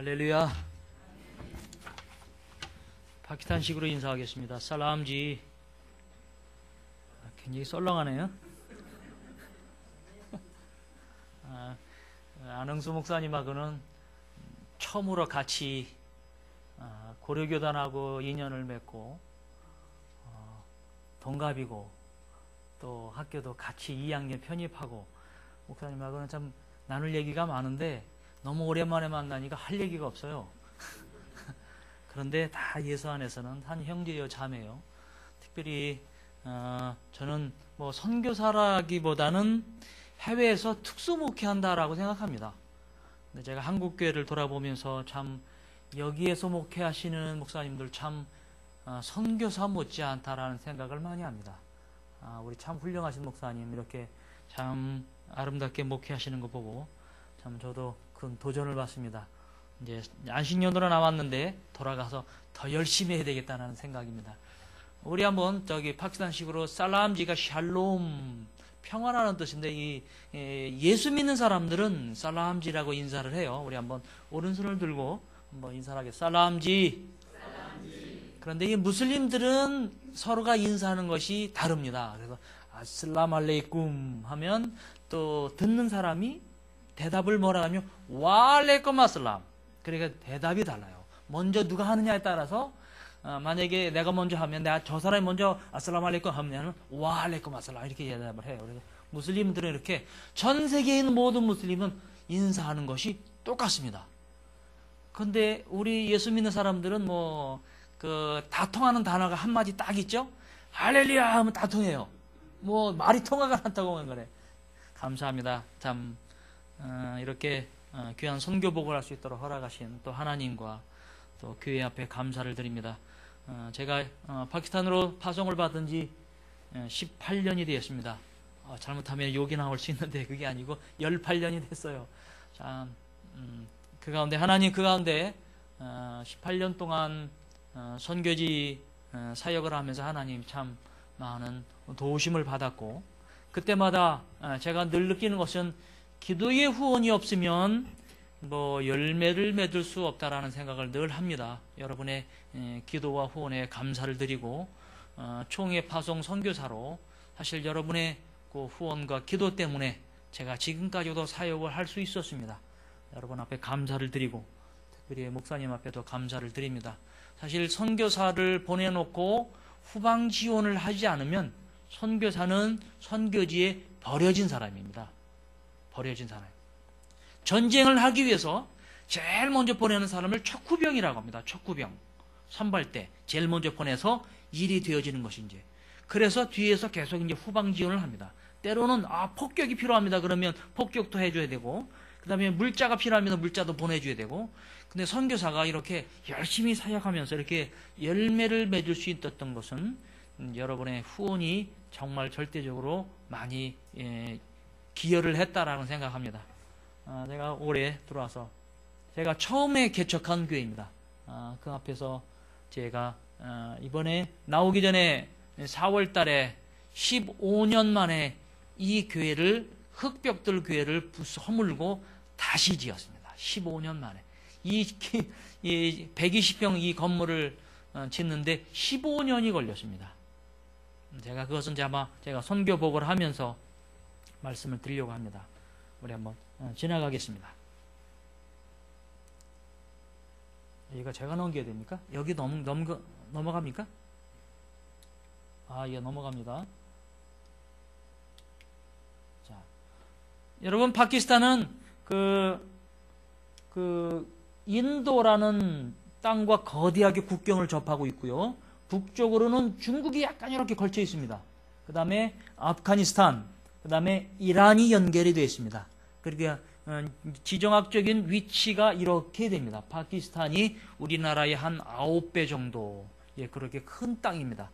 할렐루야. 파키스탄식으로 인사하겠습니다. 살람지. 굉장히 썰렁하네요. 안흥수 목사님하고는 처음으로 같이 고려교단하고 인연을 맺고 동갑이고 또 학교도 같이 2학년 편입하고 목사님하고는 참 나눌 얘기가 많은데 너무 오랜만에 만나니까 할 얘기가 없어요. 그런데 다 예수 안에서는 한 형제요 자매요. 특별히 저는 뭐 선교사라기보다는 해외에서 특수 목회한다라고 생각합니다. 근데 제가 한국 교회를 돌아보면서 참 여기에서 목회하시는 목사님들 참 선교사 못지않다라는 생각을 많이 합니다. 우리 참 훌륭하신 목사님 이렇게 참 아름답게 목회하시는 거 보고 참 저도 큰 도전을 받습니다. 이제 안식년으로 남았는데 돌아가서 더 열심히 해야 되겠다는 생각입니다. 우리 한번 저기 파키스탄식으로 살람지가 샬롬 평안하는 뜻인데 이 예수 믿는 사람들은 살람지라고 인사를 해요. 우리 한번 오른손을 들고 한번 인사를 하겠습니다. 살람지. 그런데 이 무슬림들은 서로가 인사하는 것이 다릅니다. 그래서 아슬람 알레이쿰 하면 또 듣는 사람이 대답을 뭐라 하면 와알레이쿰 아슬람. 그러니까 대답이 달라요. 먼저 누가 하느냐에 따라서 만약에 내가 먼저 하면 내가 저 사람이 먼저 아슬람 알레이쿰 하면 와알레이쿰 아슬람 이렇게 대답을 해요. 그래서 무슬림들은 이렇게 전 세계에 있는 모든 무슬림은 인사하는 것이 똑같습니다. 근데 우리 예수 믿는 사람들은 뭐 다 통하는 단어가 한마디 딱 있죠? 할렐루야 하면 다 통해요. 뭐 말이 통화가 않다고 하는 거래. 감사합니다. 참 이렇게 귀한 선교복을 할 수 있도록 허락하신 또 하나님과 또 교회 앞에 감사를 드립니다. 제가 파키스탄으로 파송을 받은 지 18년이 되었습니다. 잘못하면 욕이 나올 수 있는데 그게 아니고 18년이 됐어요. 참, 그 가운데 하나님 그 가운데 18년 동안 선교지 사역을 하면서 하나님 참 많은 도우심을 받았고 그때마다 제가 늘 느끼는 것은 기도의 후원이 없으면 뭐 열매를 맺을 수 없다라는 생각을 늘 합니다. 여러분의 기도와 후원에 감사를 드리고 총회 파송 선교사로 사실 여러분의 그 후원과 기도 때문에 제가 지금까지도 사역을 할 수 있었습니다. 여러분 앞에 감사를 드리고 특별히 목사님 앞에도 감사를 드립니다. 사실 선교사를 보내놓고 후방 지원을 하지 않으면 선교사는 선교지에 버려진 사람입니다. 버려진 사람. 전쟁을 하기 위해서 제일 먼저 보내는 사람을 척후병이라고 합니다. 척후병. 선발대. 제일 먼저 보내서 일이 되어지는 것인지. 그래서 뒤에서 계속 이제 후방 지원을 합니다. 때로는 폭격이 필요합니다. 그러면 폭격도 해줘야 되고, 그 다음에 물자가 필요하면 물자도 보내줘야 되고, 근데 선교사가 이렇게 열심히 사역하면서 이렇게 열매를 맺을 수 있었던 것은 여러분의 후원이 정말 절대적으로 많이 기여를 했다라고 생각합니다. 제가 올해 들어와서 제가 처음에 개척한 교회입니다. 그 앞에서 제가 이번에 나오기 전에 4월 달에 15년 만에 이 교회를 흑벽들 교회를 허물고 다시 지었습니다. 15년 만에. 이 120평 이 건물을 짓는데 15년이 걸렸습니다. 제가 그것은 아마 제가 선교복을 하면서 말씀을 드리려고 합니다. 우리 한번 지나가겠습니다. 이거 제가 넘겨야 됩니까? 여기 넘어갑니까? 예, 넘어갑니다. 자, 여러분 파키스탄은 인도라는 땅과 거대하게 국경을 접하고 있고요. 북쪽으로는 중국이 약간 이렇게 걸쳐 있습니다. 그 다음에 아프가니스탄, 그 다음에 이란이 연결이 되어 있습니다. 그러니까 지정학적인 위치가 이렇게 됩니다. 파키스탄이 우리나라의 한 9배 정도 그렇게 큰 땅입니다.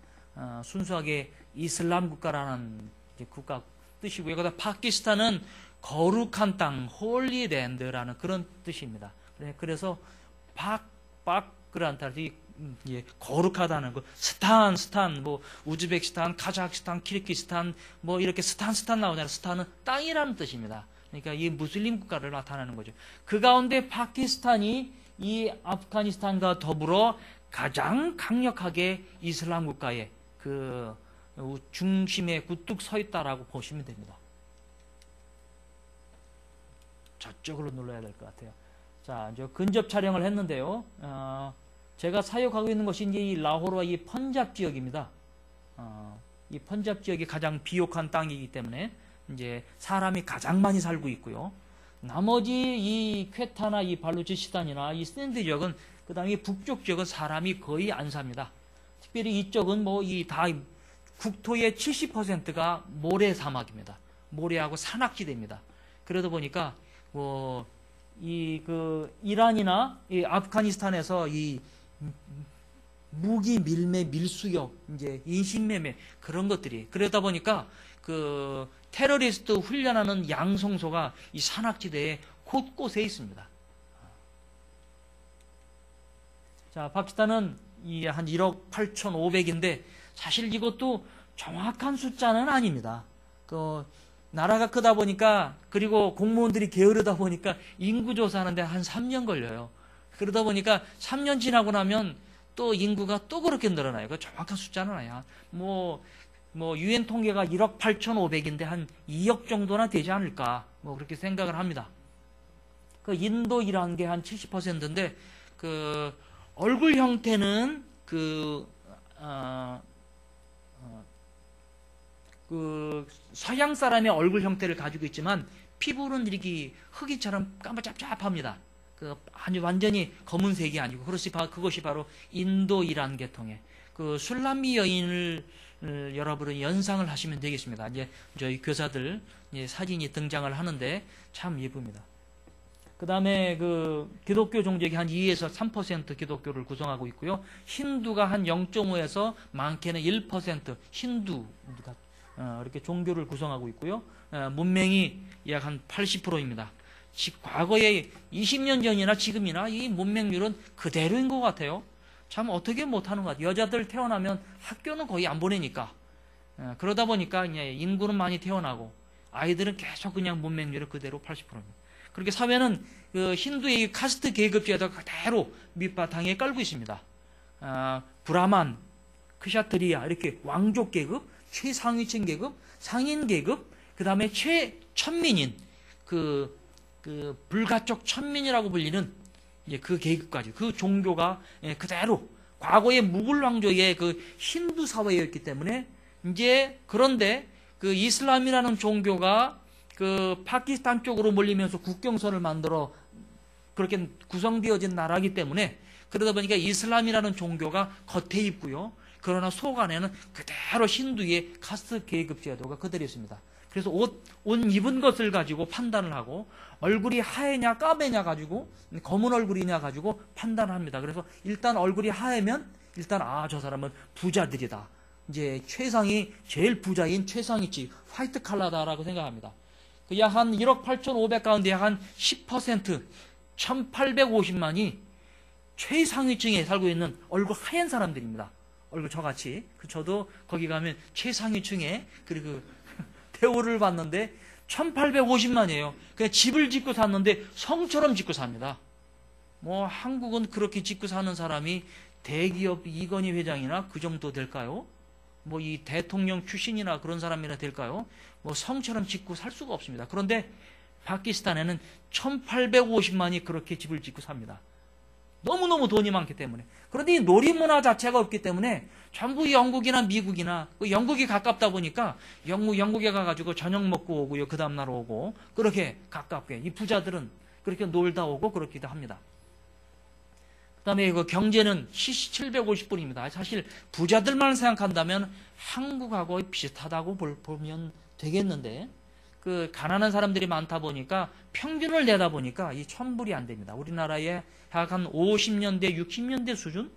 순수하게 이슬람 국가라는 국가 뜻이고요. 그다음 파키스탄은 거룩한 땅, 홀리랜드라는 그런 뜻입니다. 그래서 박그란타 거룩하다는 거. 스탄, 뭐 우즈베키스탄, 카자흐스탄, 키르기스탄, 뭐 이렇게 스탄 나오잖아요. 스탄은 땅이라는 뜻입니다. 그러니까 이 무슬림 국가를 나타내는 거죠. 그 가운데 파키스탄이 이 아프가니스탄과 더불어 가장 강력하게 이슬람 국가의 그 중심에 굴뚝 서 있다라고 보시면 됩니다. 저쪽으로 눌러야 될 것 같아요. 자, 이제 근접 촬영을 했는데요. 제가 사역하고 있는 것이 이제 이 라호르와 이 펀잡 지역입니다. 이 펀잡 지역이 가장 비옥한 땅이기 때문에 이제 사람이 가장 많이 살고 있고요. 나머지 이 퀘타나 이 발루치스탄이나 이 신드 지역은, 그 다음에 이 북쪽 지역은 사람이 거의 안 삽니다. 특별히 이쪽은 뭐 이 다 국토의 70%가 모래 사막입니다. 모래하고 산악지대입니다. 그러다 보니까 뭐 이 그 이란이나 이 아프가니스탄에서 이 무기 밀매, 밀수역, 이제 인신매매 그런 것들이, 그러다 보니까 그 테러리스트 훈련하는 양성소가 이 산악지대에 곳곳에 있습니다. 자, 파키스탄은 이 한 1억 8,500인데 사실 이것도 정확한 숫자는 아닙니다. 그 나라가 크다 보니까, 그리고 공무원들이 게으르다 보니까 인구 조사하는데 한 3년 걸려요. 그러다 보니까 3년 지나고 나면 또 인구가 또 그렇게 늘어나요. 그 정확한 숫자는 아니야. 뭐 유엔 통계가 1억 8,500인데 한 2억 정도나 되지 않을까, 뭐 그렇게 생각을 합니다. 그 인도이라는 게 한 70%인데 그 얼굴 형태는 그 서양 사람의 얼굴 형태를 가지고 있지만 피부는 이렇게 흑이처럼 까무잡잡합니다. 그 아주 완전히 검은색이 아니고, 그것이 바로 인도이란 계통의 그 술람미 여인을 여러분은 연상을 하시면 되겠습니다. 이제 저희 교사들 이제 사진이 등장을 하는데 참 예쁩니다. 그 다음에 그 기독교 종족이 한 2에서 3% 기독교를 구성하고 있고요. 힌두가 한 0.5에서 많게는 1% 힌두가 이렇게 종교를 구성하고 있고요. 문명이 약 한 80%입니다. 과거에 20년 전이나 지금이나 이 문맹률은 그대로인 것 같아요. 참 어떻게 못하는 것 같아요. 여자들 태어나면 학교는 거의 안 보내니까. 그러다 보니까 이제 인구는 많이 태어나고 아이들은 계속 그냥 문맹률은 그대로 80%입니다. 그렇게 사회는 그 힌두의 카스트 계급제가 그대로 밑바탕에 깔고 있습니다. 브라만, 크샤트리아 이렇게 왕족 계급, 최상위층 계급, 상인 계급, 그 다음에 최천민인 그 불가촉 천민이라고 불리는 이제 그 계급까지, 그 종교가 그대로 과거의 무굴 왕조의 그 힌두 사회였기 때문에, 이제 그런데 그 이슬람이라는 종교가 그 파키스탄 쪽으로 몰리면서 국경선을 만들어 그렇게 구성되어진 나라이기 때문에, 그러다 보니까 이슬람이라는 종교가 겉에 있고요. 그러나 속 안에는 그대로 힌두의 카스트 계급 제도가 그대로 있습니다. 그래서 옷 입은 것을 가지고 판단을 하고, 얼굴이 하얘냐 까매냐 가지고, 검은 얼굴이냐 가지고 판단을 합니다. 그래서 일단 얼굴이 하얘면 일단 저 사람은 부자들이다. 이제 최상위, 제일 부자인 최상위층 화이트 칼라다라고 생각합니다. 약 한 1억 8,500 가운데 약 한 10% 1,850만이 최상위층에 살고 있는 얼굴 하얀 사람들입니다. 얼굴 저같이. 저도 거기 가면 최상위층에 그리고 대우를 받는데 1,850만이에요. 그냥 집을 짓고 샀는데 성처럼 짓고 삽니다. 뭐 한국은 그렇게 짓고 사는 사람이 대기업 이건희 회장이나 그 정도 될까요? 뭐 이 대통령 출신이나 그런 사람이나 될까요? 뭐 성처럼 짓고 살 수가 없습니다. 그런데 파키스탄에는 1,850만이 그렇게 집을 짓고 삽니다. 너무너무 돈이 많기 때문에. 그런데 이 놀이문화 자체가 없기 때문에 전부 영국이나 미국이나, 영국이 가깝다 보니까 영국에 가가지고 저녁 먹고 오고요. 그 다음날 오고, 그렇게 가깝게. 이 부자들은 그렇게 놀다 오고 그렇기도 합니다. 그 다음에 그 경제는 750불입니다. 사실 부자들만 생각한다면 한국하고 비슷하다고 보면 되겠는데, 그 가난한 사람들이 많다 보니까 평균을 내다 보니까 이 1,000불이 안 됩니다. 우리나라의 약 한 50년대, 60년대 수준?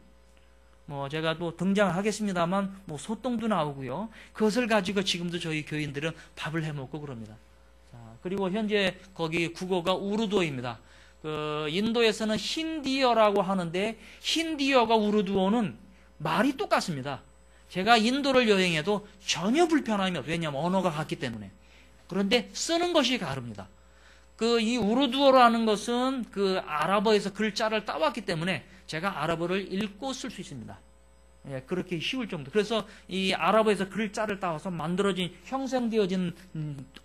뭐 제가 또 등장을 하겠습니다만 뭐 소똥도 나오고요. 그것을 가지고 지금도 저희 교인들은 밥을 해 먹고 그럽니다. 자, 그리고 현재 거기 국어가 우르두어입니다. 그 인도에서는 힌디어라고 하는데 힌디어가 우르두어는 말이 똑같습니다. 제가 인도를 여행해도 전혀 불편함이 없어요. 왜냐하면 언어가 같기 때문에. 그런데 쓰는 것이 다릅니다. 이 우르두어라는 것은 그 아랍어에서 글자를 따왔기 때문에 제가 아랍어를 읽고 쓸 수 있습니다. 예, 그렇게 쉬울 정도. 그래서 이 아랍어에서 글자를 따와서 만들어진, 형성되어진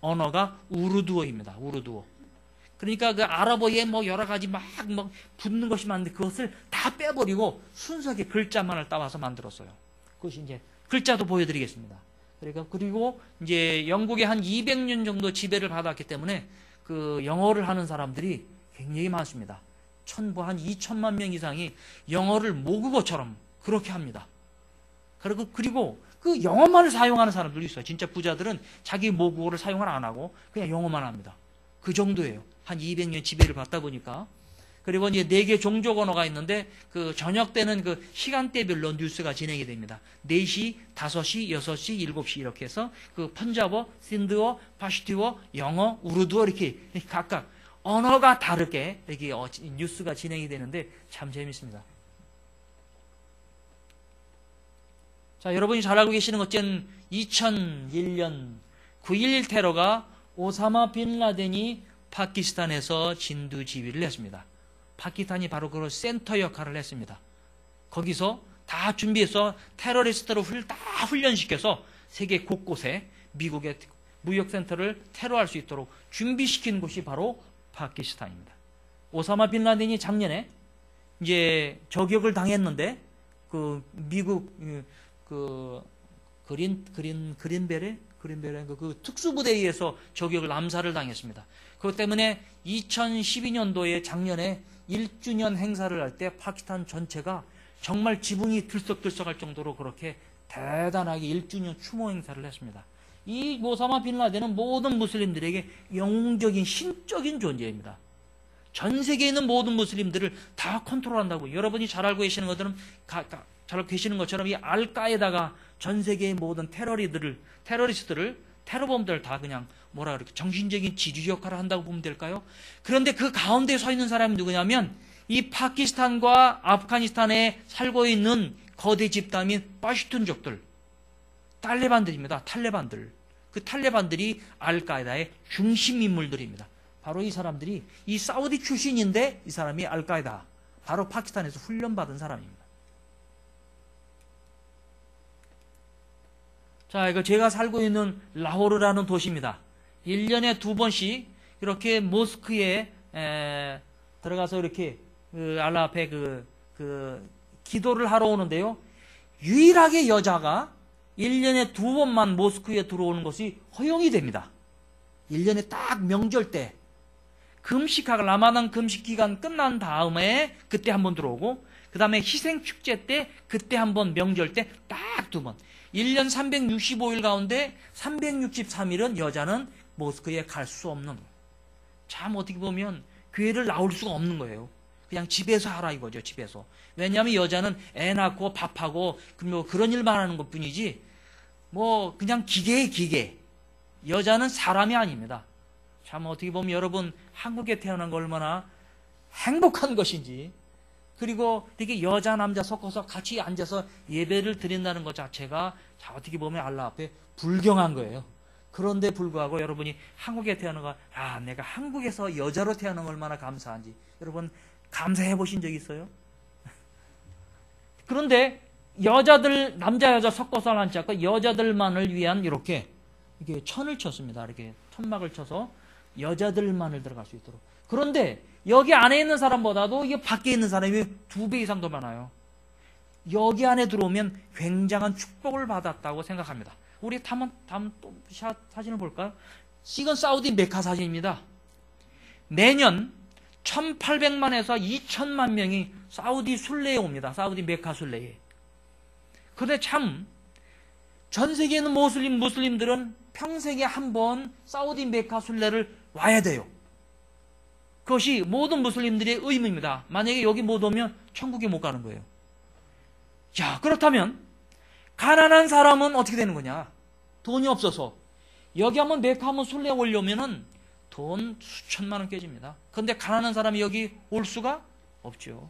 언어가 우르두어입니다. 우르두어. 그러니까 그 아랍어에 뭐 여러 가지 막 붙는 것이 많은데 그것을 다 빼버리고 순수하게 글자만을 따와서 만들었어요. 그것이 이제 글자도 보여드리겠습니다. 그러니까 그리고 이제 영국에 한 200년 정도 지배를 받았기 때문에 그 영어를 하는 사람들이 굉장히 많습니다. 한 2천만 명 이상이 영어를 모국어처럼 그렇게 합니다. 그리고 그 영어만을 사용하는 사람들도 있어요. 진짜 부자들은 자기 모국어를 사용을 안 하고 그냥 영어만 합니다. 그 정도예요. 한 200년 지배를 받다 보니까. 그리고 이제 4개 종족 언어가 있는데 그 저녁 때는 그 시간대별로 뉴스가 진행이 됩니다. 4시, 5시, 6시, 7시 이렇게 해서 그 펀자버, 신드어, 파시티어, 영어, 우르두어 이렇게 각각 언어가 다르게 이렇게 뉴스가 진행이 되는데 참 재밌습니다. 자, 여러분이 잘 알고 계시는 것은 2001년 9.11 테러가 오사마 빈 라덴이 파키스탄에서 진두지휘를 했습니다. 파키스탄이 바로 그 센터 역할을 했습니다. 거기서 다 준비해서 테러리스트를 다 훈련시켜서 세계 곳곳에 미국의 무역센터를 테러할 수 있도록 준비시킨 곳이 바로 파키스탄입니다. 오사마 빈 라덴이 작년에 이제 저격을 당했는데 그 미국 그 그린베레 그 특수부대에 의해서 저격을 암살을 당했습니다. 그것 때문에 2012년도에 작년에 1주년 행사를 할 때 파키스탄 전체가 정말 지붕이 들썩들썩할 정도로 그렇게 대단하게 1주년 추모 행사를 했습니다. 이 오사마 빈 라덴은 모든 무슬림들에게 영웅적인 신적인 존재입니다. 전 세계에 있는 모든 무슬림들을 다 컨트롤한다고. 여러분이 잘 알고 계시는 것들은 잘 알고 계시는 것처럼 이 알카에다가 전 세계의 모든 테러리스트를 테러범들을 다 그냥 뭐라 그럴까 정신적인 지주 역할을 한다고 보면 될까요? 그런데 그 가운데 서 있는 사람이 누구냐면 이 파키스탄과 아프가니스탄에 살고 있는 거대 집단인 파슈툰족들, 탈레반들입니다. 탈레반들. 그 탈레반들이 알카에다의 중심 인물들입니다. 바로 이 사람들이 이 사우디 출신인데 이 사람이 알카에다, 바로 파키스탄에서 훈련받은 사람입니다. 자, 이거 제가 살고 있는 라호르라는 도시입니다. 1년에 2번씩 이렇게 모스크에 들어가서 이렇게 알라 앞에 기도를 하러 오는데요. 유일하게 여자가 1년에 2번만 모스크에 들어오는 것이 허용이 됩니다. 1년에 딱 명절 때 금식하고 라마단 금식 기간 끝난 다음에 그때 한번 들어오고, 그 다음에 희생축제 때 그때 한번, 명절 때 딱 2번. 1년 365일 가운데 363일은 여자는 모스크에 갈 수 없는, 참 어떻게 보면 교회를 나올 수가 없는 거예요. 그냥 집에서 하라 이거죠. 집에서. 왜냐하면 여자는 애 낳고 밥하고 그런 일만 하는 것 뿐이지 뭐 그냥 기계예요, 기계. 여자는 사람이 아닙니다. 참 어떻게 보면 여러분 한국에 태어난 거 얼마나 행복한 것인지, 그리고 이렇게 여자 남자 섞어서 같이 앉아서 예배를 드린다는 것 자체가 자 어떻게 보면 알라 앞에 불경한 거예요. 그런데 불구하고 여러분이 한국에 태어난 거, 내가 한국에서 여자로 태어난 거 얼마나 감사한지 여러분 감사해 보신 적 있어요? 그런데 여자들, 남자 여자 섞어서 앉지 않고 여자들만을 위한 이렇게 천을 쳤습니다. 이렇게 천막을 쳐서 여자들만을 들어갈 수 있도록. 그런데 여기 안에 있는 사람보다도 이게 밖에 있는 사람이 2배 이상 더 많아요. 여기 안에 들어오면 굉장한 축복을 받았다고 생각합니다. 우리 다음 또 사진을 볼까요? 이건 사우디 메카 사진입니다. 매년 1800만에서 2000만 명이 사우디 순례에 옵니다. 사우디 메카 순례에. 그런데 참 전 세계에 있는 무슬림들은 평생에 한 번 사우디 메카 순례를 와야 돼요. 그것이 모든 무슬림들의 의무입니다. 만약에 여기 못 오면 천국에 못 가는 거예요. 자, 그렇다면 가난한 사람은 어떻게 되는 거냐? 돈이 없어서 여기 한번 메카 한번 순례 오려면은 돈 수천만 원 깨집니다. 그런데 가난한 사람이 여기 올 수가 없죠.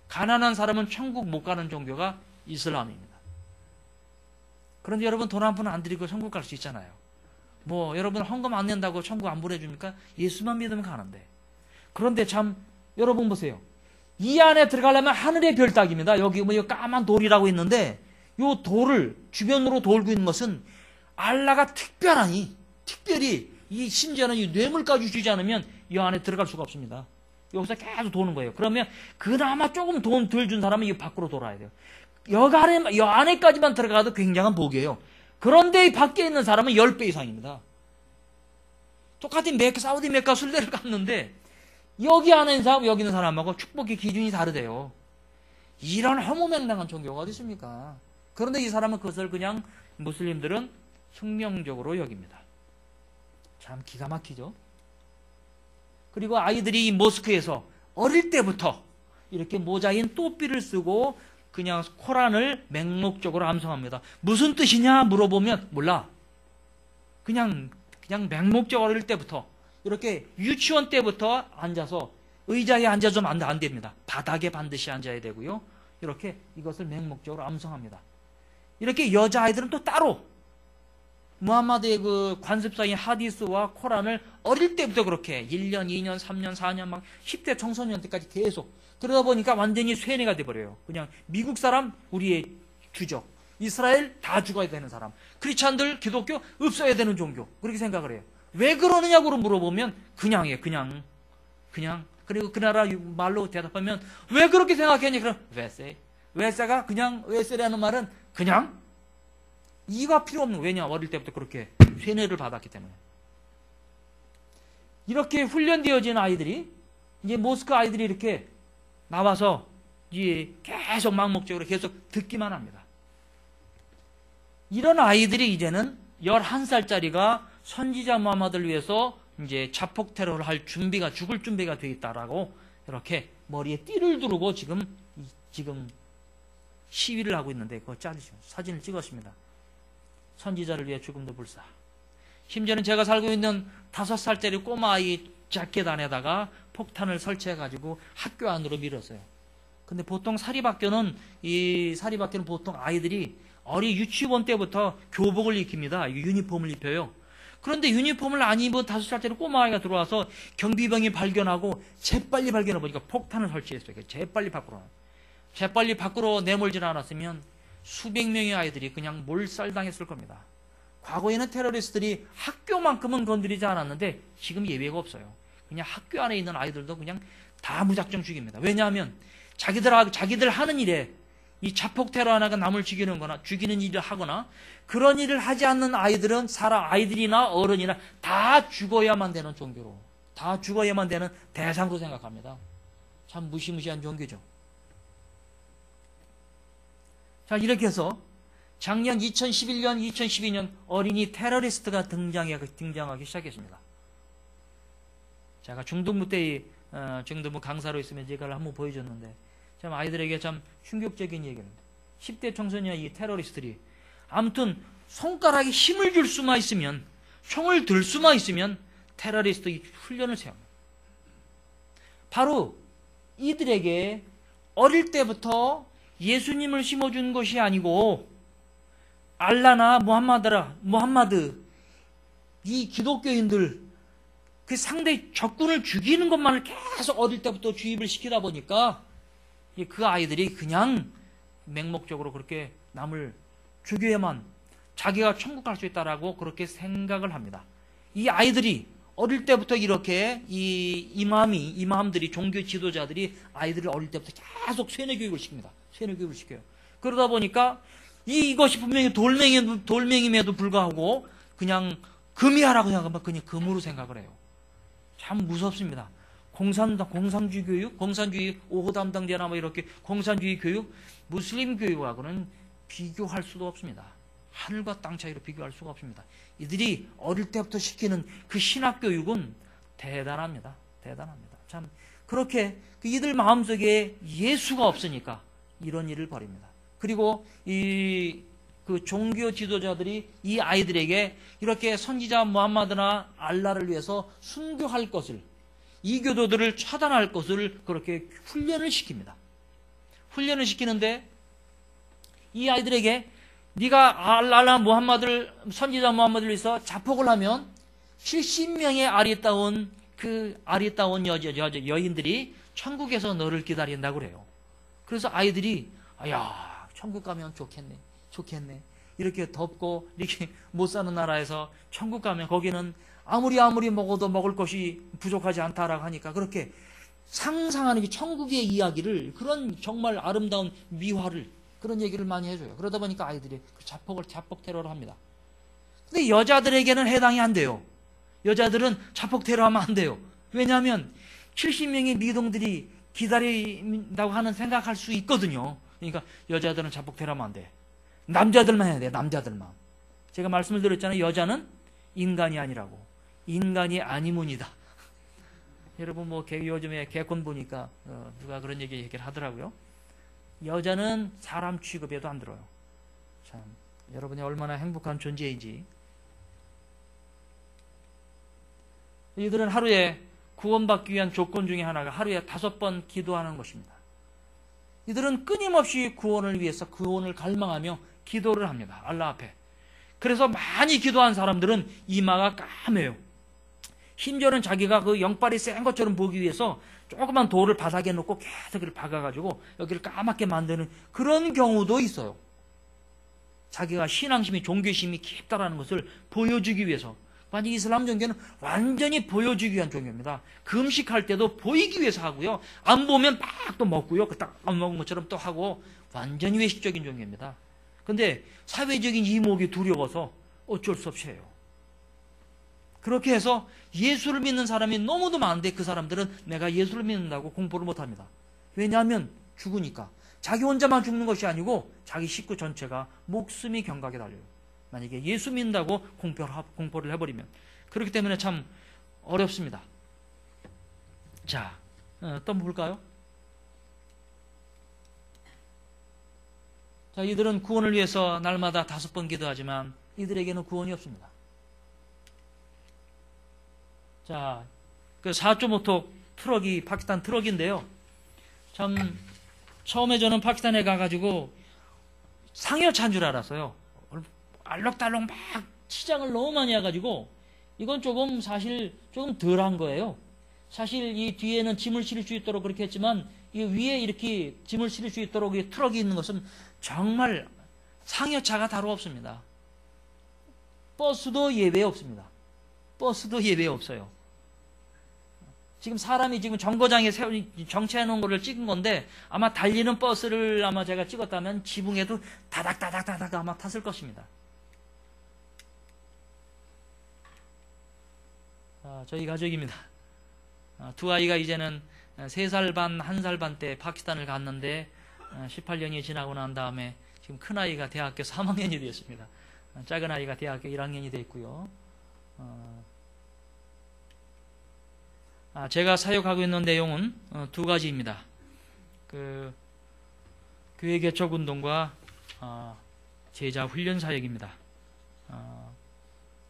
가난한 사람은 천국 못 가는 종교가 이슬람입니다. 그런데 여러분 돈 한 푼 안 들이고 천국 갈 수 있잖아요. 뭐 여러분 헌금 안 낸다고 천국 안 보내줍니까? 예수만 믿으면 가는데. 그런데 참 여러분 보세요. 이 안에 들어가려면 하늘의 별 따기입니다. 여기 뭐 까만 돌이라고 있는데 이 돌을 주변으로 돌고 있는 것은 알라가 특별히 이 심지어는 이 뇌물까지 주지 않으면 이 안에 들어갈 수가 없습니다. 여기서 계속 도는 거예요. 그러면 그나마 조금 돈 덜 준 사람은 이 밖으로 돌아야 돼요. 여 안에까지만 들어가도 굉장한 복이에요. 그런데 이 밖에 있는 사람은 10배 이상입니다. 똑같이 사우디 메카 순례를 갔는데 여기 안에 있는 사람, 여기 있는 사람하고 축복의 기준이 다르대요. 이런 허무맹랑한 종교가 어디 있습니까? 그런데 이 사람은 그것을 그냥 무슬림들은 혁명적으로 여깁니다. 참 기가 막히죠? 그리고 아이들이 이 모스크에서 어릴 때부터 이렇게 모자인 또삐를 쓰고 그냥 코란을 맹목적으로 암송합니다. 무슨 뜻이냐 물어보면 몰라. 그냥 맹목적으로 어릴 때부터 이렇게 유치원 때부터 앉아서 의자에 앉아서 안 됩니다. 바닥에 반드시 앉아야 되고요. 이렇게 이것을 맹목적으로 암송합니다. 이렇게 여자아이들은 또 따로 무함마드의 그 관습사인 하디스와 코란을 어릴 때부터 그렇게 1년, 2년, 3년, 4년 막 10대 청소년 때까지 계속 그러다 보니까 완전히 쇠뇌가 돼버려요. 그냥 미국 사람 우리의 주적, 이스라엘 다 죽어야 되는 사람, 크리스찬들 기독교 없어야 되는 종교 그렇게 생각을 해요. 왜 그러느냐고 물어보면 그냥이에요. 그냥 그리고 그 나라 말로 대답하면 왜 그렇게 생각했냐 그럼 왜세가 그냥 왜세라는 말은 그냥 이가 필요 없는 왜냐 어릴 때부터 그렇게 세뇌를 받았기 때문에 이렇게 훈련되어진 아이들이 이제 모스크 아이들이 이렇게 나와서 이제 계속 망목적으로 계속 듣기만 합니다. 이런 아이들이 이제는 11살짜리가 선지자 무함마드를 위해서 이제 자폭 테러를 할 준비가 죽을 준비가 되어 있다라고 이렇게 머리에 띠를 두르고 지금 시위를 하고 있는데 그거 사진을 찍었습니다. 선지자를 위해 죽음도 불사. 심지어는 제가 살고 있는 5살짜리 꼬마아이 자켓 안에다가 폭탄을 설치해가지고 학교 안으로 밀었어요. 근데 보통 사립학교는 보통 아이들이 어린 유치원 때부터 교복을 입힙니다. 유니폼을 입혀요. 그런데 유니폼을 안 입은 5살짜리 꼬마아이가 들어와서 경비병이 발견하고 재빨리 발견해보니까 폭탄을 설치했어요. 재빨리 밖으로 내몰질 않았으면 수백 명의 아이들이 그냥 몰살당했을 겁니다. 과거에는 테러리스트들이 학교만큼은 건드리지 않았는데 지금 예외가 없어요. 그냥 학교 안에 있는 아이들도 그냥 다 무작정 죽입니다. 왜냐하면 자기들 하는 일에 이 자폭 테러 하나가 남을 죽이는 일을 하거나 그런 일을 하지 않는 아이들은 아이들이나 어른이나 다 죽어야만 되는 종교로, 다 죽어야만 되는 대상으로 생각합니다. 참 무시무시한 종교죠. 자, 이렇게 해서 작년 2011년, 2012년 어린이 테러리스트가 등장하기 시작했습니다. 제가 중등부 때 중등부 강사로 있으면 이걸 한번 보여줬는데 참 아이들에게 참 충격적인 얘기입니다. 10대 청소년 이 테러리스트들이 아무튼 손가락에 힘을 줄 수만 있으면 총을 들 수만 있으면 테러리스트 훈련을 세웁니다. 바로 이들에게 어릴 때부터 예수님을 심어준 것이 아니고 알라나 무함마드 이 기독교인들 그 상대 적군을 죽이는 것만을 계속 어릴 때부터 주입을 시키다 보니까 그 아이들이 그냥 맹목적으로 그렇게 남을 죽여야만 자기가 천국 갈 수 있다라고 그렇게 생각을 합니다. 이 아이들이 어릴 때부터 이렇게 이 이마음들이 종교 지도자들이 아이들을 어릴 때부터 계속 세뇌 교육을 시킵니다. 세뇌 교육을 시켜요. 그러다 보니까 이것이 분명히 돌멩임에도 불구하고 그냥 금이하라고 생각하면 그냥 금으로 생각을 해요. 참 무섭습니다. 공산주의 교육, 공산주의 5호 담당자나 뭐 이렇게 공산주의 교육, 무슬림 교육하고는 비교할 수도 없습니다. 하늘과 땅 차이로 비교할 수가 없습니다. 이들이 어릴 때부터 시키는 그 신학 교육은 대단합니다. 대단합니다. 참 그렇게 이들 마음속에 예수가 없으니까 이런 일을 벌입니다. 그리고 그 종교 지도자들이 이 아이들에게 이렇게 선지자 무함마드나 알라를 위해서 순교할 것을, 이교도들을 차단할 것을 그렇게 훈련을 시킵니다. 훈련을 시키는데 이 아이들에게 네가 알라 무함마드를 선지자 무함마드를 위해서 자폭을 하면 70명의 아리따운 여인들이 천국에서 너를 기다린다고 그래요. 그래서 아이들이 야 천국 가면 좋겠네. 이렇게 덥고 이렇게 못 사는 나라에서 천국 가면 거기는 아무리 먹어도 먹을 것이 부족하지 않다라고 하니까 그렇게 상상하는 게 천국의 이야기를 그런 정말 아름다운 미화를 그런 얘기를 많이 해줘요. 그러다 보니까 아이들이 그 자폭 테러를 합니다. 근데 여자들에게는 해당이 안 돼요. 여자들은 자폭 테러하면 안 돼요. 왜냐하면 70명의 미동들이 기다린다고 하는 생각할 수 있거든요. 그러니까 여자들은 자폭 테러하면 안 돼. 남자들만 해야 돼. 남자들만. 제가 말씀을 드렸잖아요. 여자는 인간이 아니라고. 인간이 아니문이다. 여러분 요즘에 개콘 보니까 누가 그런 얘기를 하더라고요. 여자는 사람 취급에도 안 들어요. 참 여러분이 얼마나 행복한 존재인지. 이들은 하루에 구원받기 위한 조건 중에 하나가 하루에 5번 기도하는 것입니다. 이들은 끊임없이 구원을 위해서 구원을 갈망하며 기도를 합니다. 알라 앞에. 그래서 많이 기도한 사람들은 이마가 까매요. 심지어는 자기가 그 영빨이 센 것처럼 보기 위해서 조그만 돌을 바닥에 놓고 계속 박아가지고 여기를 까맣게 만드는 그런 경우도 있어요. 자기가 신앙심이 종교심이 깊다라는 것을 보여주기 위해서. 만약 이슬람 종교는 완전히 보여주기 위한 종교입니다. 금식할 때도 보이기 위해서 하고요. 안 보면 막 또 먹고요. 딱 안 먹은 것처럼 또 하고 완전히 외식적인 종교입니다. 근데 사회적인 이목이 두려워서 어쩔 수 없이 해요. 그렇게 해서 예수를 믿는 사람이 너무도 많은데 그 사람들은 내가 예수를 믿는다고 공포를 못합니다. 왜냐하면 죽으니까. 자기 혼자만 죽는 것이 아니고 자기 식구 전체가 목숨이 경각에 달려요. 만약에 예수 믿는다고 공포를 해버리면. 그렇기 때문에 참 어렵습니다. 자, 또 한번 볼까요? 자, 이들은 구원을 위해서 날마다 5번 기도하지만 이들에게는 구원이 없습니다. 자, 그 4.5톤 트럭이 파키스탄 트럭인데요. 참 처음에 저는 파키스탄에 가가지고 상여차인 줄 알았어요. 알록달록 막 치장을 너무 많이 해가지고 이건 사실 조금 덜한 거예요. 사실 이 뒤에는 짐을 실을 수 있도록 그렇게 했지만 이 위에 이렇게 짐을 실을 수 있도록 이 트럭이 있는 것은 정말 상여차가 다로 없습니다. 버스도 예외 없습니다. 버스도 예외 없어요. 지금 사람이 지금 정거장에 정체해 놓은 거를 찍은 건데 아마 달리는 버스를 아마 제가 찍었다면 지붕에도 다닥다닥 아마 탔을 것입니다. 저희 가족입니다. 두 아이가 이제는 3살 반, 1살 반 때 파키스탄을 갔는데 18년이 지나고 난 다음에 지금 큰 아이가 대학교 3학년이 되었습니다. 작은 아이가 대학교 1학년이 되었고요. 제가 사역하고 있는 내용은 2가지입니다. 그 교회 개척 운동과 제자 훈련 사역입니다.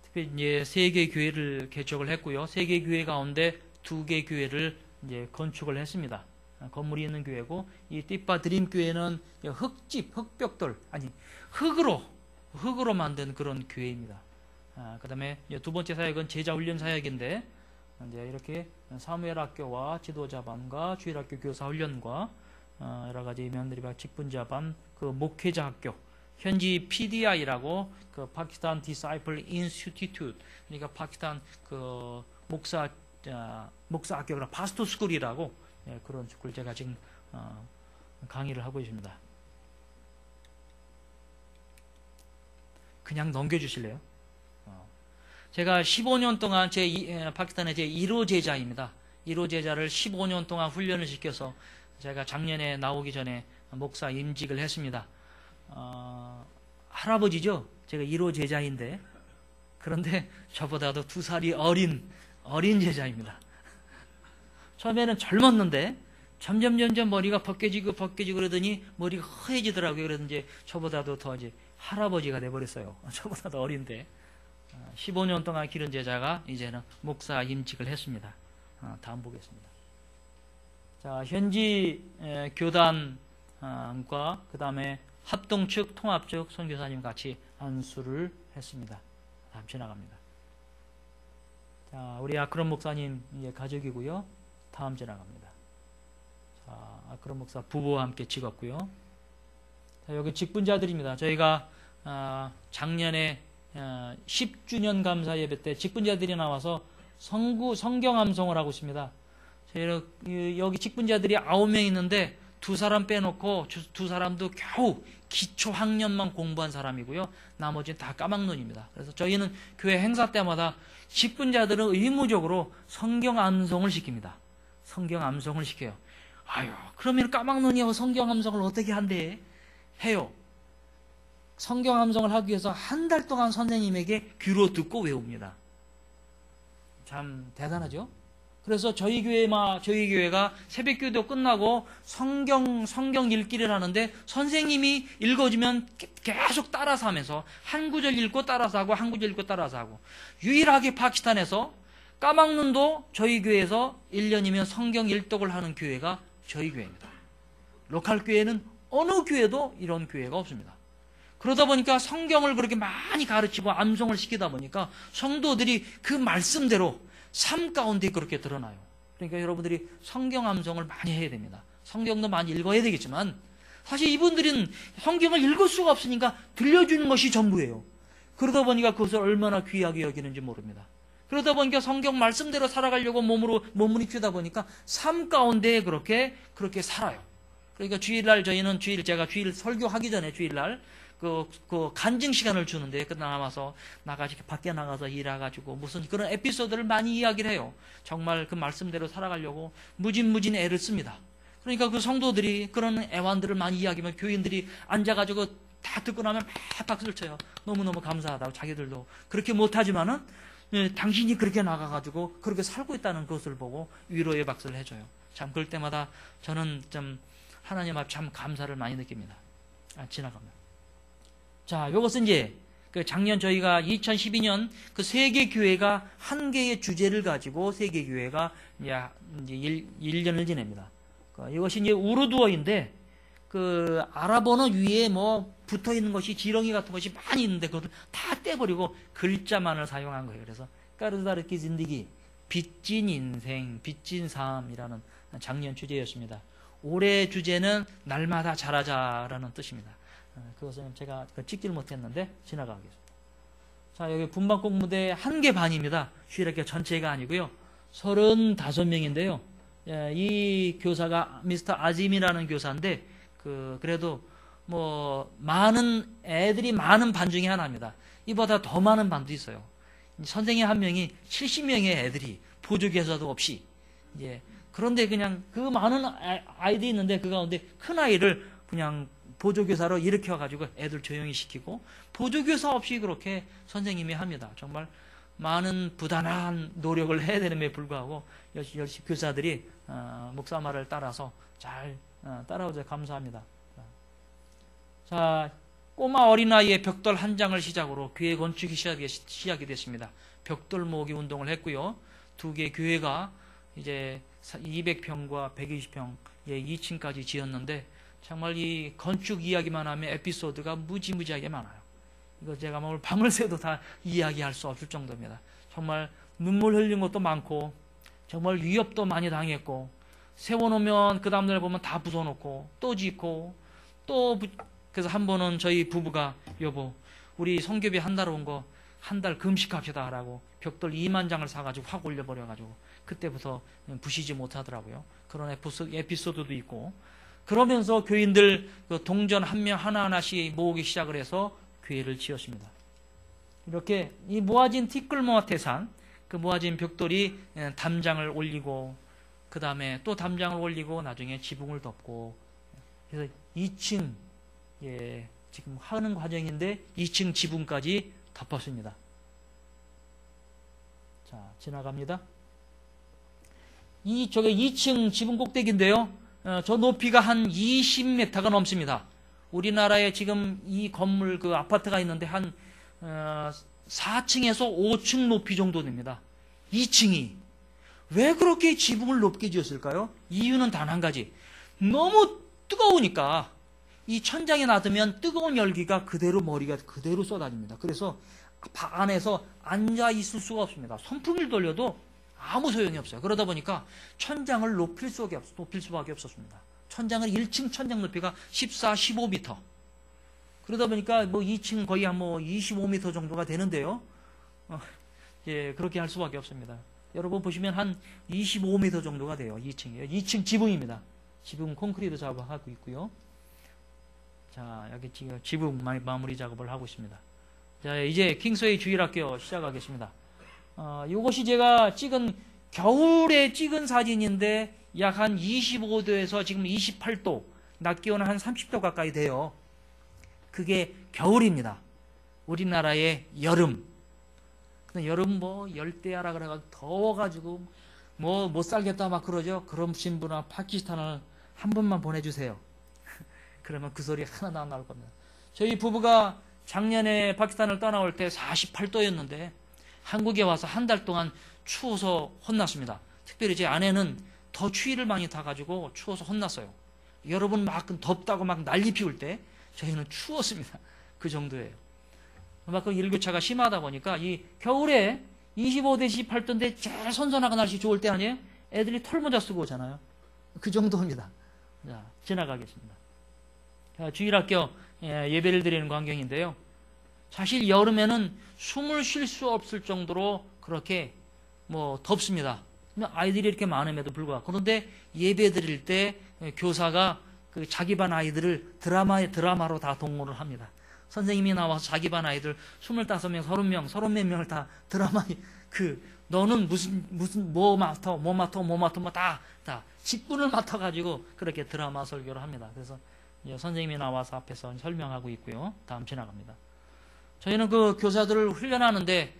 특히 이제 3개 교회를 개척을 했고요. 3개 교회 가운데 2개 교회를 이제 건축을 했습니다. 건물이 있는 교회고 이 띠빠 드림 교회는 흙벽돌 흙으로 만든 그런 교회입니다. 그다음에 2번째 사역은 제자 훈련 사역인데 이제 이렇게 사무엘 학교와 지도자반과 주일학교 교사 훈련과 여러 가지 면들과 직분자반 그 목회자 학교 현지 PDI라고 그 파키스탄 디사이플 인스티튜트 그러니까 파키스탄 그 목사 학교가 파스토 스쿨이라고 그런 스쿨 제가 지금 강의를 하고 있습니다. 그냥 넘겨주실래요? 제가 15년 동안 파키스탄의 제 1호 제자입니다. 1호 제자를 15년 동안 훈련을 시켜서 제가 작년에 나오기 전에 목사 임직을 했습니다. 할아버지죠? 제가 1호 제자인데 그런데 저보다도 2살이 어린 제자입니다. 처음에는 젊었는데 점점 머리가 벗겨지고 그러더니 머리가 허해지더라고요. 그래서 이제 저보다도 더 이제 할아버지가 돼버렸어요. 저보다도 어린데 15년 동안 기른 제자가 이제는 목사 임직을 했습니다. 다음 보겠습니다. 자, 현지 교단과 그 다음에 합동 측, 통합 측 선교사님 같이 안수를 했습니다. 다음 지나갑니다. 자, 우리 아크론 목사님 이제 가족이고요. 다음 지나갑니다. 자, 아크론 목사 부부와 함께 찍었고요. 자, 여기 직분자들입니다. 저희가 작년에 10주년 감사 예배 때 직분자들이 나와서 성경 암송을 하고 있습니다. 저희 여기 직분자들이 9명 있는데 2사람 빼놓고 2사람도 겨우 기초 학년만 공부한 사람이고요. 나머지는 다 까막눈입니다. 그래서 저희는 교회 행사 때마다 직분자들은 의무적으로 성경 암송을 시킵니다. 성경 암송을 시켜요. 아유, 그러면 까막눈이하고 성경 암송을 어떻게 한대? 해요. 성경 암송을 하기 위해서 한 달 동안 선생님에게 귀로 듣고 외웁니다. 참 대단하죠? 그래서 저희 교회가 새벽기도 끝나고 성경 읽기를 하는데 선생님이 읽어주면 계속 따라서 하면서 한 구절 읽고 따라서 하고 한 구절 읽고 따라서 하고, 유일하게 파키스탄에서 까막눈도 저희 교회에서 1년이면 성경 일독을 하는 교회가 저희 교회입니다. 로컬 교회는 어느 교회도 이런 교회가 없습니다. 그러다 보니까 성경을 그렇게 많이 가르치고 암송을 시키다 보니까 성도들이 그 말씀대로 삶 가운데 그렇게 드러나요. 그러니까 여러분들이 성경 암송을 많이 해야 됩니다. 성경도 많이 읽어야 되겠지만 사실 이분들은 성경을 읽을 수가 없으니까 들려주는 것이 전부예요. 그러다 보니까 그것을 얼마나 귀하게 여기는지 모릅니다. 그러다 보니까 성경 말씀대로 살아가려고 몸부림치다 보니까 삶 가운데 그렇게 살아요. 그러니까 주일날 제가 주일 설교하기 전에 주일날 그 간증 시간을 주는데, 그 남아서 밖에 나가서 일해가지고 무슨 그런 에피소드를 많이 이야기를 해요. 정말 그 말씀대로 살아가려고 무진 애를 씁니다. 그러니까 그 성도들이 그런 애완들을 많이 이야기하면 교인들이 앉아가지고 다 듣고 나면 막 박수를 쳐요. 너무너무 감사하다고. 자기들도 그렇게 못하지만은 당신이 그렇게 나가가지고 그렇게 살고 있다는 것을 보고 위로의 박수를 해줘요. 참 그럴 때마다 저는 좀 하나님 앞에 참 감사를 많이 느낍니다. 지나갑니다. 자, 요것은 이제 그 작년 저희가 2012년 그 세계교회가 한 개의 주제를 가지고 세계교회가 이제 1년을 지냅니다. 이것이 이제 우르두어인데 그 아랍어는 위에 뭐 붙어 있는 것이 지렁이 같은 것이 많이 있는데 그것을 다 떼버리고 글자만을 사용한 거예요. 그래서 까르다르키 진디기, 빚진 인생, 빚진 삶이라는 작년 주제였습니다. 올해 주제는 날마다 자라자라는 뜻입니다. 그것은 제가 찍지를 못했는데 지나가겠습니다. 자, 여기 분방곡 무대 1개 반입니다. 슈이라케 전체가 아니고요. 35명인데요. 이 교사가 미스터 아짐이라는 교사인데 그래도 뭐 많은 애들이 많은 반 중에 하나입니다. 이보다 더 많은 반도 있어요. 선생님 한 명이 70명의 애들이 보조교사도 없이 그런데 그냥 그 많은 아이들이 있는데 그 가운데 큰 아이를 그냥 보조교사로 일으켜가지고 애들 조용히 시키고 보조교사 없이 그렇게 선생님이 합니다. 정말 많은 부단한 노력을 해야 되는데 불구하고 열심히 교사들이 목사 말을 따라서 잘 따라오자 감사합니다. 자, 꼬마 어린아이의 벽돌 한 장을 시작으로 교회 건축이 시작이 됐습니다. 벽돌 모으기 운동을 했고요. 2개 교회가 이제 200평과 120평 2층까지 지었는데 정말 이 건축 이야기만 하면 에피소드가 무지무지하게 많아요. 이거 제가 오늘 밤을 새도 다 이야기할 수 없을 정도입니다. 정말 눈물 흘린 것도 많고 정말 위협도 많이 당했고 세워놓으면 그 다음날 보면 다 부숴놓고 또 짓고 그래서 한 번은 저희 부부가 여보 우리 성교비 한 달 온 거 한 달 금식합시다 하라고 벽돌 2만 장을 사가지고 확 올려버려가지고 그때부터 부시지 못하더라고요. 그런 에피소드도 있고 그러면서 교인들 동전 한 명 하나하나씩 모으기 시작을 해서 교회를 지었습니다. 이렇게 이 모아진 티끌모아 태산 그 모아진 벽돌이 담장을 올리고 그 다음에 또 담장을 올리고 나중에 지붕을 덮고 그래서 2층 지금 하는 과정인데 2층 지붕까지 덮었습니다. 자, 지나갑니다. 저게 2층 지붕 꼭대기인데요. 저 높이가 한 20m가 넘습니다. 우리나라에 지금 이 건물 그 아파트가 있는데 한 4층에서 5층 높이 정도 됩니다. 2층이. 왜 그렇게 지붕을 높게 지었을까요? 이유는 단 한 가지. 너무 뜨거우니까 이 천장에 놔두면 뜨거운 열기가 그대로 머리가 그대로 쏟아집니다. 그래서 안에서 앉아 있을 수가 없습니다. 선풍기를 돌려도 아무 소용이 없어요. 그러다 보니까 천장을 높일 수밖에 없었습니다. 천장을 1층 천장 높이가 14, 15m. 그러다 보니까 뭐 2층 거의 한 뭐 25m 정도가 되는데요. 예, 그렇게 할 수밖에 없습니다. 여러분 보시면 한 25m 정도가 돼요. 2층이요. 2층 지붕입니다. 지붕 콘크리트 작업하고 있고요. 자, 여기 지금 지붕 마무리 작업을 하고 있습니다. 자, 이제 킹스웨이 주일학교 시작하겠습니다. 이것이 제가 겨울에 찍은 사진인데 약 한 25도에서 지금 28도, 낮 기온은 한 30도 가까이 돼요. 그게 겨울입니다. 우리나라의 여름. 근데 여름 뭐 열대야라 그래가지고 더워가지고 뭐 못 살겠다 막 그러죠. 그러신 분은 파키스탄을 한 번만 보내주세요. 그러면 그 소리 하나도 안 나올 겁니다. 저희 부부가 작년에 파키스탄을 떠나올 때 48도였는데 한국에 와서 한 달 동안 추워서 혼났습니다. 특별히 제 아내는 더 추위를 많이 타가지고 추워서 혼났어요. 여러분 막 덥다고 막 난리 피울 때 저희는 추웠습니다. 그 정도예요. 그만큼 일교차가 심하다 보니까 이 겨울에 25도, 28도인데 제일 선선하고 날씨 좋을 때 아니에요? 애들이 털모자 쓰고 오잖아요. 그 정도입니다. 자, 지나가겠습니다. 주일학교 예배를 드리는 광경인데요. 사실 여름에는 숨을 쉴 수 없을 정도로 그렇게 뭐 덥습니다. 아이들이 이렇게 많음에도 불구하고. 그런데 예배 드릴 때 교사가 그 자기 반 아이들을 드라마로 다 동원을 합니다. 선생님이 나와서 자기 반 아이들 25명, 30명, 30몇 명을 다 드라마에 너는 무슨 뭐 맡아 뭐 다 직분을 맡아가지고 그렇게 드라마 설교를 합니다. 그래서 이제 선생님이 나와서 앞에서 설명하고 있고요. 다음 지나갑니다. 저희는 그 교사들을 훈련하는데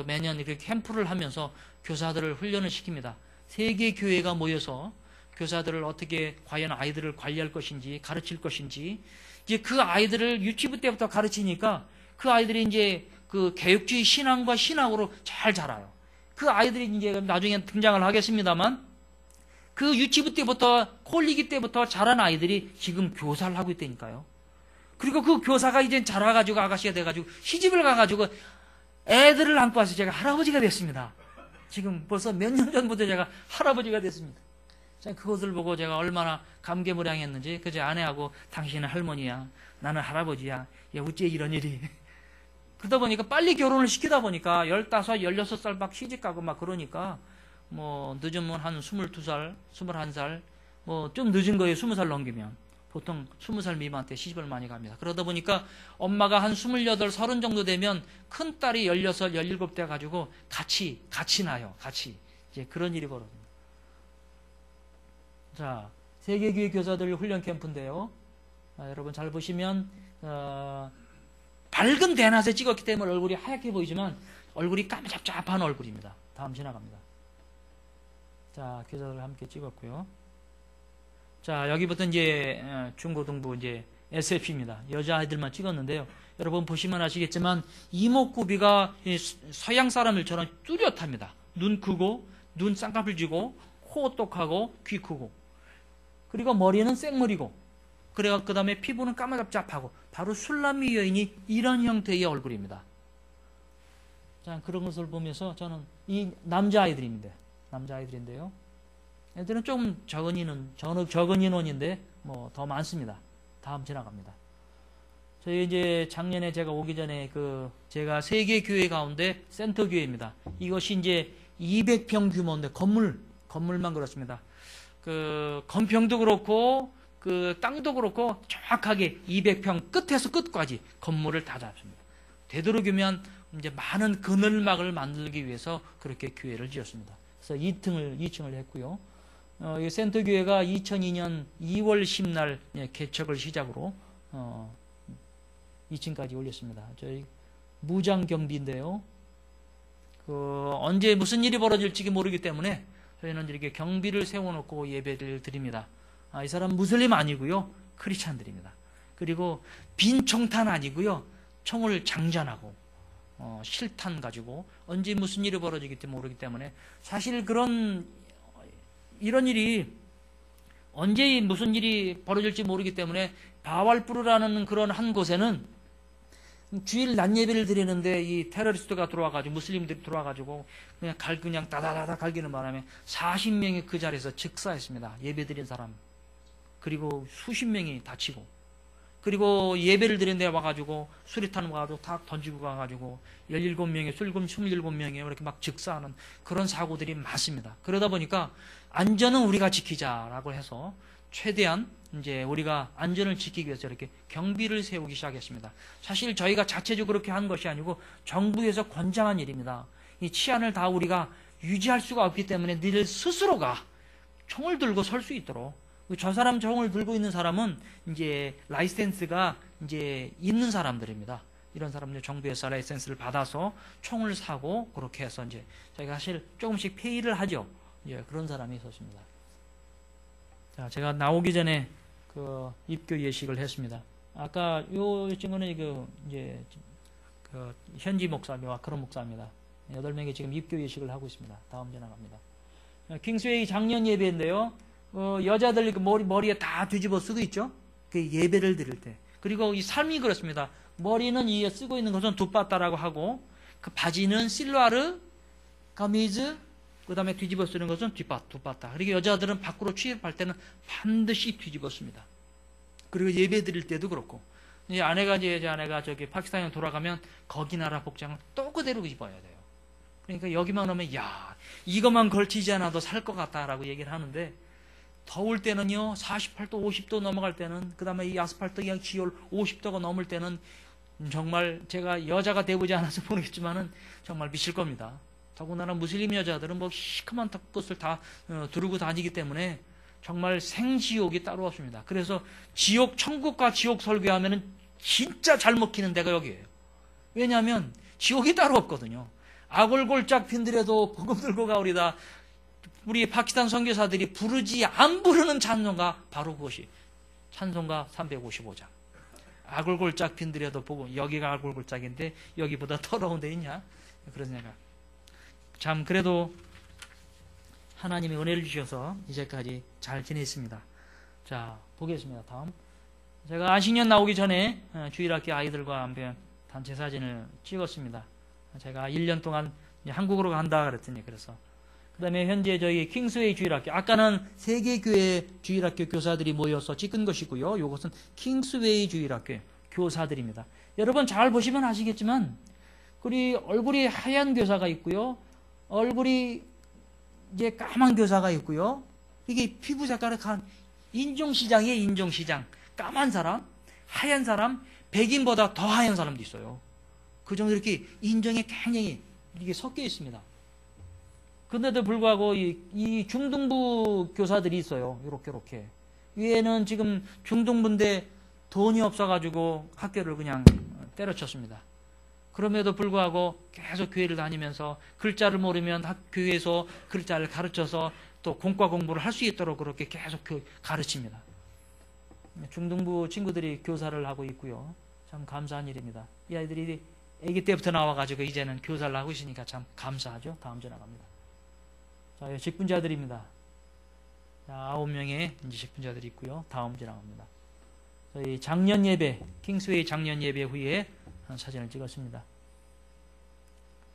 매년 이렇게 캠프를 하면서 교사들을 훈련을 시킵니다. 3개 교회가 모여서 교사들을 어떻게 과연 아이들을 관리할 것인지 가르칠 것인지 이제 그 아이들을 유치부 때부터 가르치니까 그 아이들이 이제 그 개혁주의 신앙과 신학으로 잘 자라요. 그 아이들이 이제 나중에 등장을 하겠습니다만 그 유치부 때부터 콜리기 때부터 자란 아이들이 지금 교사를 하고 있다니까요. 그리고 그 교사가 이제 자라가지고 아가씨가 돼가지고 시집을 가가지고 애들을 안고 와서 제가 할아버지가 됐습니다. 지금 벌써 몇 년 전부터 제가 할아버지가 됐습니다. 그것을 보고 제가 얼마나 감개무량했는지 그제 아내하고 당신은 할머니야 나는 할아버지야 야 어째 이런 일이 그러다 보니까 빨리 결혼을 시키다 보니까 15, 16살 막 시집가고 막 그러니까 뭐 늦으면 한 22살, 21살 뭐 좀 늦은 거예요. 20살 넘기면 보통 20살 미만 때 시집을 많이 갑니다. 그러다 보니까 엄마가 한 28, 30 정도 되면 큰 딸이 16, 17대 가지고 같이 나요. 같이 이제 그런 일이 벌어집니다. 자, 세계교회 교사들 훈련 캠프인데요. 여러분 잘 보시면 밝은 대낮에 찍었기 때문에 얼굴이 하얗게 보이지만 얼굴이 까무잡잡한 얼굴입니다. 다음 지나갑니다. 자, 교사들 함께 찍었고요. 자, 여기부터 이제 중고등부 이제 SF입니다. 여자아이들만 찍었는데요. 여러분 보시면 아시겠지만 이목구비가 서양 사람들처럼 뚜렷합니다. 눈 크고 눈 쌍꺼풀 쥐고 코 똑하고 귀 크고 그리고 머리는 생머리고 그래가 그 다음에 피부는 까무잡잡하고 바로 술람미 여인이 이런 형태의 얼굴입니다. 자, 그런 것을 보면서 저는 이 남자아이들인데요. 애들은 좀 적은 인원인데 뭐 더 많습니다. 다음 지나갑니다. 저희 이제 작년에 제가 오기 전에 제가 3개 교회 가운데 센터 교회입니다. 이것이 이제 200평 규모인데 건물만 그렇습니다. 건평도 그렇고 땅도 그렇고 정확하게 200평 끝에서 끝까지 건물을 다 잡습니다. 되도록이면 이제 많은 그늘막을 만들기 위해서 그렇게 교회를 지었습니다. 그래서 2층을 했고요. 이 센터 교회가 2002년 2월 10날 개척을 시작으로 2층까지 올렸습니다. 저희 무장 경비인데요. 언제 무슨 일이 벌어질지 모르기 때문에 저희는 이렇게 경비를 세워놓고 예배를 드립니다. 이 사람 무슬림 아니고요. 크리스찬들입니다. 그리고 빈 총탄 아니고요. 총을 장전하고 실탄 가지고 언제 무슨 일이 벌어질지 모르기 때문에 사실 이런 일이 언제 무슨 일이 벌어질지 모르기 때문에 바왈푸르라는 그런 한 곳에는 주일 낮 예배를 드리는데 이 테러리스트가 들어와가지고 무슬림들이 들어와가지고 그냥 다다다다 갈기는 바람에 40명이 그 자리에서 즉사했습니다. 예배 드린 사람. 그리고 수십 명이 다치고, 그리고 예배를 드린 데 와가지고 수리탄 와가지고 탁 던지고 가가지고 17명이 27명이 이렇게 막 즉사하는 그런 사고들이 많습니다. 그러다 보니까 안전은 우리가 지키자라고 해서 최대한 이제 우리가 안전을 지키기 위해서 이렇게 경비를 세우기 시작했습니다. 사실 저희가 자체적으로 그렇게 한 것이 아니고 정부에서 권장한 일입니다. 이 치안을 다 우리가 유지할 수가 없기 때문에 늘 스스로가 총을 들고 설 수 있도록, 저 사람 총을 들고 있는 사람은 이제 라이센스가 이제 있는 사람들입니다. 이런 사람들 정부에서 라이센스를 받아서 총을 사고 그렇게 해서 이제 저희가 사실 조금씩 페이를 하죠. 예, 그런 사람이 있었습니다. 자, 제가 나오기 전에 그 입교 예식을 했습니다. 아까 요 친구는 이제 그 현지 목사와 그런 목사입니다. 8명이 지금 입교 예식을 하고 있습니다. 다음 전화갑니다. 킹스웨이 작년 예배인데요. 여자들 머리에 다 뒤집어 쓰고 있죠. 그 예배를 드릴 때. 그리고 이 삶이 그렇습니다. 머리는 이 쓰고 있는 것은 두빠따라고 하고, 그 바지는 실루아르, 가미즈, 그 다음에 뒤집어 쓰는 것은 두빠따. 그리고 여자들은 밖으로 취입할 때는 반드시 뒤집어 씁니다. 그리고 예배 드릴 때도 그렇고. 제 아내가 저기 파키스탄에 돌아가면 거기 나라 복장을 또 그대로 입어야 돼요. 그러니까 여기만 오면, 야, 이것만 걸치지 않아도 살 것 같다라고 얘기를 하는데, 더울 때는요, 48도, 50도 넘어갈 때는, 그 다음에 이 아스팔트 기온 50도가 넘을 때는 정말 제가 여자가 돼보지 않아서 모르겠지만은 정말 미칠 겁니다. 더군다나 무슬림 여자들은 뭐 시커먼 것을 다 두르고 다니기 때문에 정말 생지옥이 따로 없습니다. 그래서 천국과 지옥 설교하면은 진짜 잘 먹히는 데가 여기예요. 왜냐하면 지옥이 따로 없거든요. 아골골짝 핀들에도 복음 들고 가오리다. 우리 파키스탄 선교사들이 안 부르는 찬송가 바로 그것이 찬송가 355장. 아골골짝 핀들에도 보고, 여기가 아골골짝인데 여기보다 더러운 데 있냐? 그런 생각. 참 그래도 하나님이 은혜를 주셔서 이제까지 잘 지냈습니다. 자, 보겠습니다. 다음. 제가 안식년 나오기 전에 주일학교 아이들과 함께 단체 사진을 찍었습니다. 제가 1년 동안 한국으로 간다 그랬더니, 그래서 그 다음에 현재 저희 킹스웨이 주일학교, 아까는 3개 교회 주일학교 교사들이 모여서 찍은 것이고요. 이것은 킹스웨이 주일학교 교사들입니다. 여러분 잘 보시면 아시겠지만, 우리 얼굴이 하얀 교사가 있고요, 얼굴이 이제 까만 교사가 있고요. 이게 피부 색깔이 인종시장이에요. 인종시장. 까만 사람, 하얀 사람, 백인보다 더 하얀 사람도 있어요. 그 정도 이렇게 인종이 굉장히 이게 섞여 있습니다. 그런데도 불구하고 이 중등부 교사들이 있어요. 이렇게. 위에는 지금 중등부인데 돈이 없어가지고 학교를 그냥 때려쳤습니다. 그럼에도 불구하고 계속 교회를 다니면서 글자를 모르면 교회에서 글자를 가르쳐서 또 공과 공부를 할 수 있도록 그렇게 계속 가르칩니다. 중등부 친구들이 교사를 하고 있고요. 참 감사한 일입니다. 이 아이들이 아기 때부터 나와가지고 이제는 교사를 하고 있으니까 참 감사하죠. 다음 전화 갑니다. 자, 직분자들입니다. 자, 9명의 이제 직분자들이 있고요. 다음 전화 갑니다. 저희 작년 예배, 킹스웨이 작년 예배 후에 사진을 찍었습니다.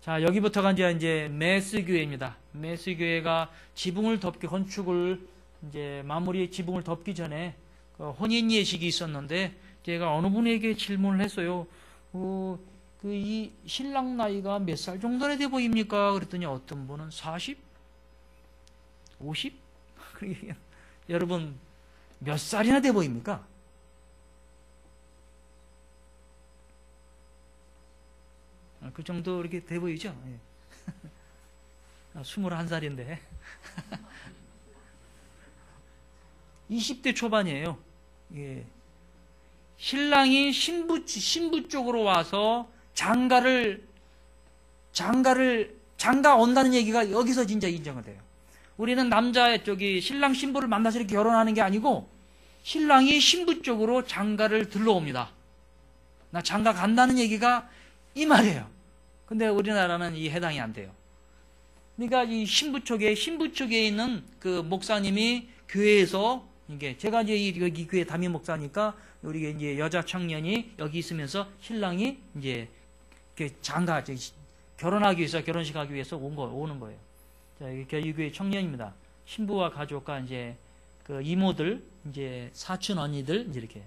자, 여기부터가 이제 메스교회입니다. 메스교회가 지붕을 덮기, 건축을 이제 마무리 지붕을 덮기 전에 혼인 예식이 있었는데, 제가 어느 분에게 질문을 했어요. 이 신랑 나이가 몇 살 정도나 돼 보입니까? 그랬더니 어떤 분은 40? 50? 여러분 몇 살이나 돼 보입니까? 그 정도 이렇게 돼 보이죠? 예. 21살인데 20대 초반이에요. 예. 신랑이 신부 쪽으로 와서 장가 온다는 얘기가 여기서 진짜 인정이 돼요. 우리는 남자 쪽이 신랑 신부를 만나서 이렇게 결혼하는 게 아니고, 신랑이 신부 쪽으로 장가를 들러옵니다. 나 장가 간다는 얘기가 이 말이에요. 근데 우리나라는 이 해당이 안 돼요. 그러니까 이 신부 쪽에 있는 그 목사님이 교회에서 이게 제가 이제 여기 교회 담임 목사니까 우리 이제 여자 청년이 여기 있으면서 신랑이 이제 장가 결혼하기 위해서 결혼식 하기 위해서 오는 거예요. 자, 이 교회 청년입니다. 신부와 가족과 이제 그 이모들, 이제 사촌 언니들 이제 이렇게.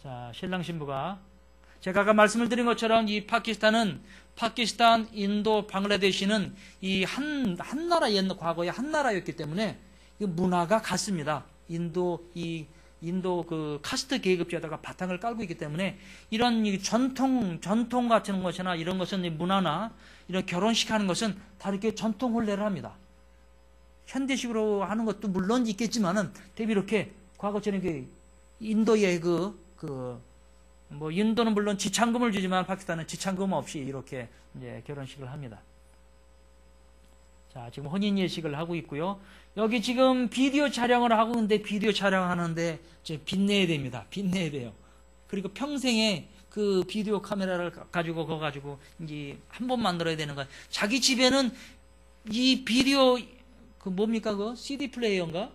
자, 신랑 신부가 제가 아까 말씀을 드린 것처럼 이 파키스탄, 인도, 방글라데시는 이 한 나라 옛날 과거에 한 나라였기 때문에 이 문화가 같습니다. 인도 그 카스트 계급제에다가 바탕을 깔고 있기 때문에 이런 전통 같은 것이나 이런 것은 문화나 이런 결혼식 하는 것은 다 이렇게 전통 혼례를 합니다. 현대식으로 하는 것도 물론 있겠지만은 대비 이렇게 과거처럼 인도의 뭐 인도는 물론 지창금을 주지만 파키스탄은 지창금 없이 이렇게 이제 결혼식을 합니다. 자, 지금 혼인 예식을 하고 있고요. 여기 지금 비디오 촬영을 하고 있는데 비디오 촬영하는데 빛내야 됩니다. 빛내야 돼요. 그리고 평생에 그 비디오 카메라를 가지고 이제 한 번 만들어야 되는 거예요. 자기 집에는 이 비디오 그 뭡니까 그 CD 플레이어인가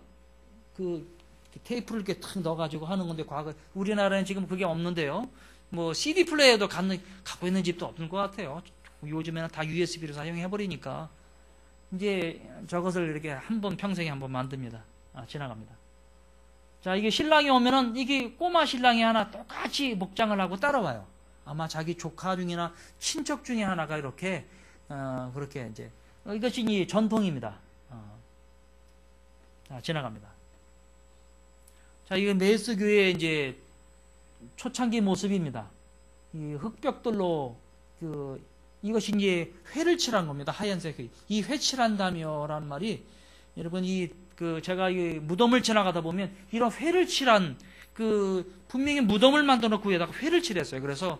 그 테이프를 이렇게 탁 넣어가지고 하는 건데 과거 우리나라는 지금 그게 없는데요. 뭐 CD 플레이어도 갖고 있는 집도 없는 것 같아요. 요즘에는 다 USB로 사용해 버리니까 이제 저것을 이렇게 평생에 한 번 만듭니다. 지나갑니다. 자, 이게 신랑이 오면은 이게 꼬마 신랑이 하나 똑같이 목장을 하고 따라와요. 아마 자기 조카 중이나 친척 중에 하나가 이렇게 그렇게 이제 이것이 이 전통입니다. 자, 지나갑니다. 자, 이거 메스 교회의 이제 초창기 모습입니다. 이 흙벽돌로 이것이 이제 회를 칠한 겁니다. 하얀색 이 회칠한다며라는 말이 여러분 제가 이 무덤을 지나가다 보면 이런 회를 칠한 분명히 무덤을 만들어 놓고 위에다가 회를 칠했어요. 그래서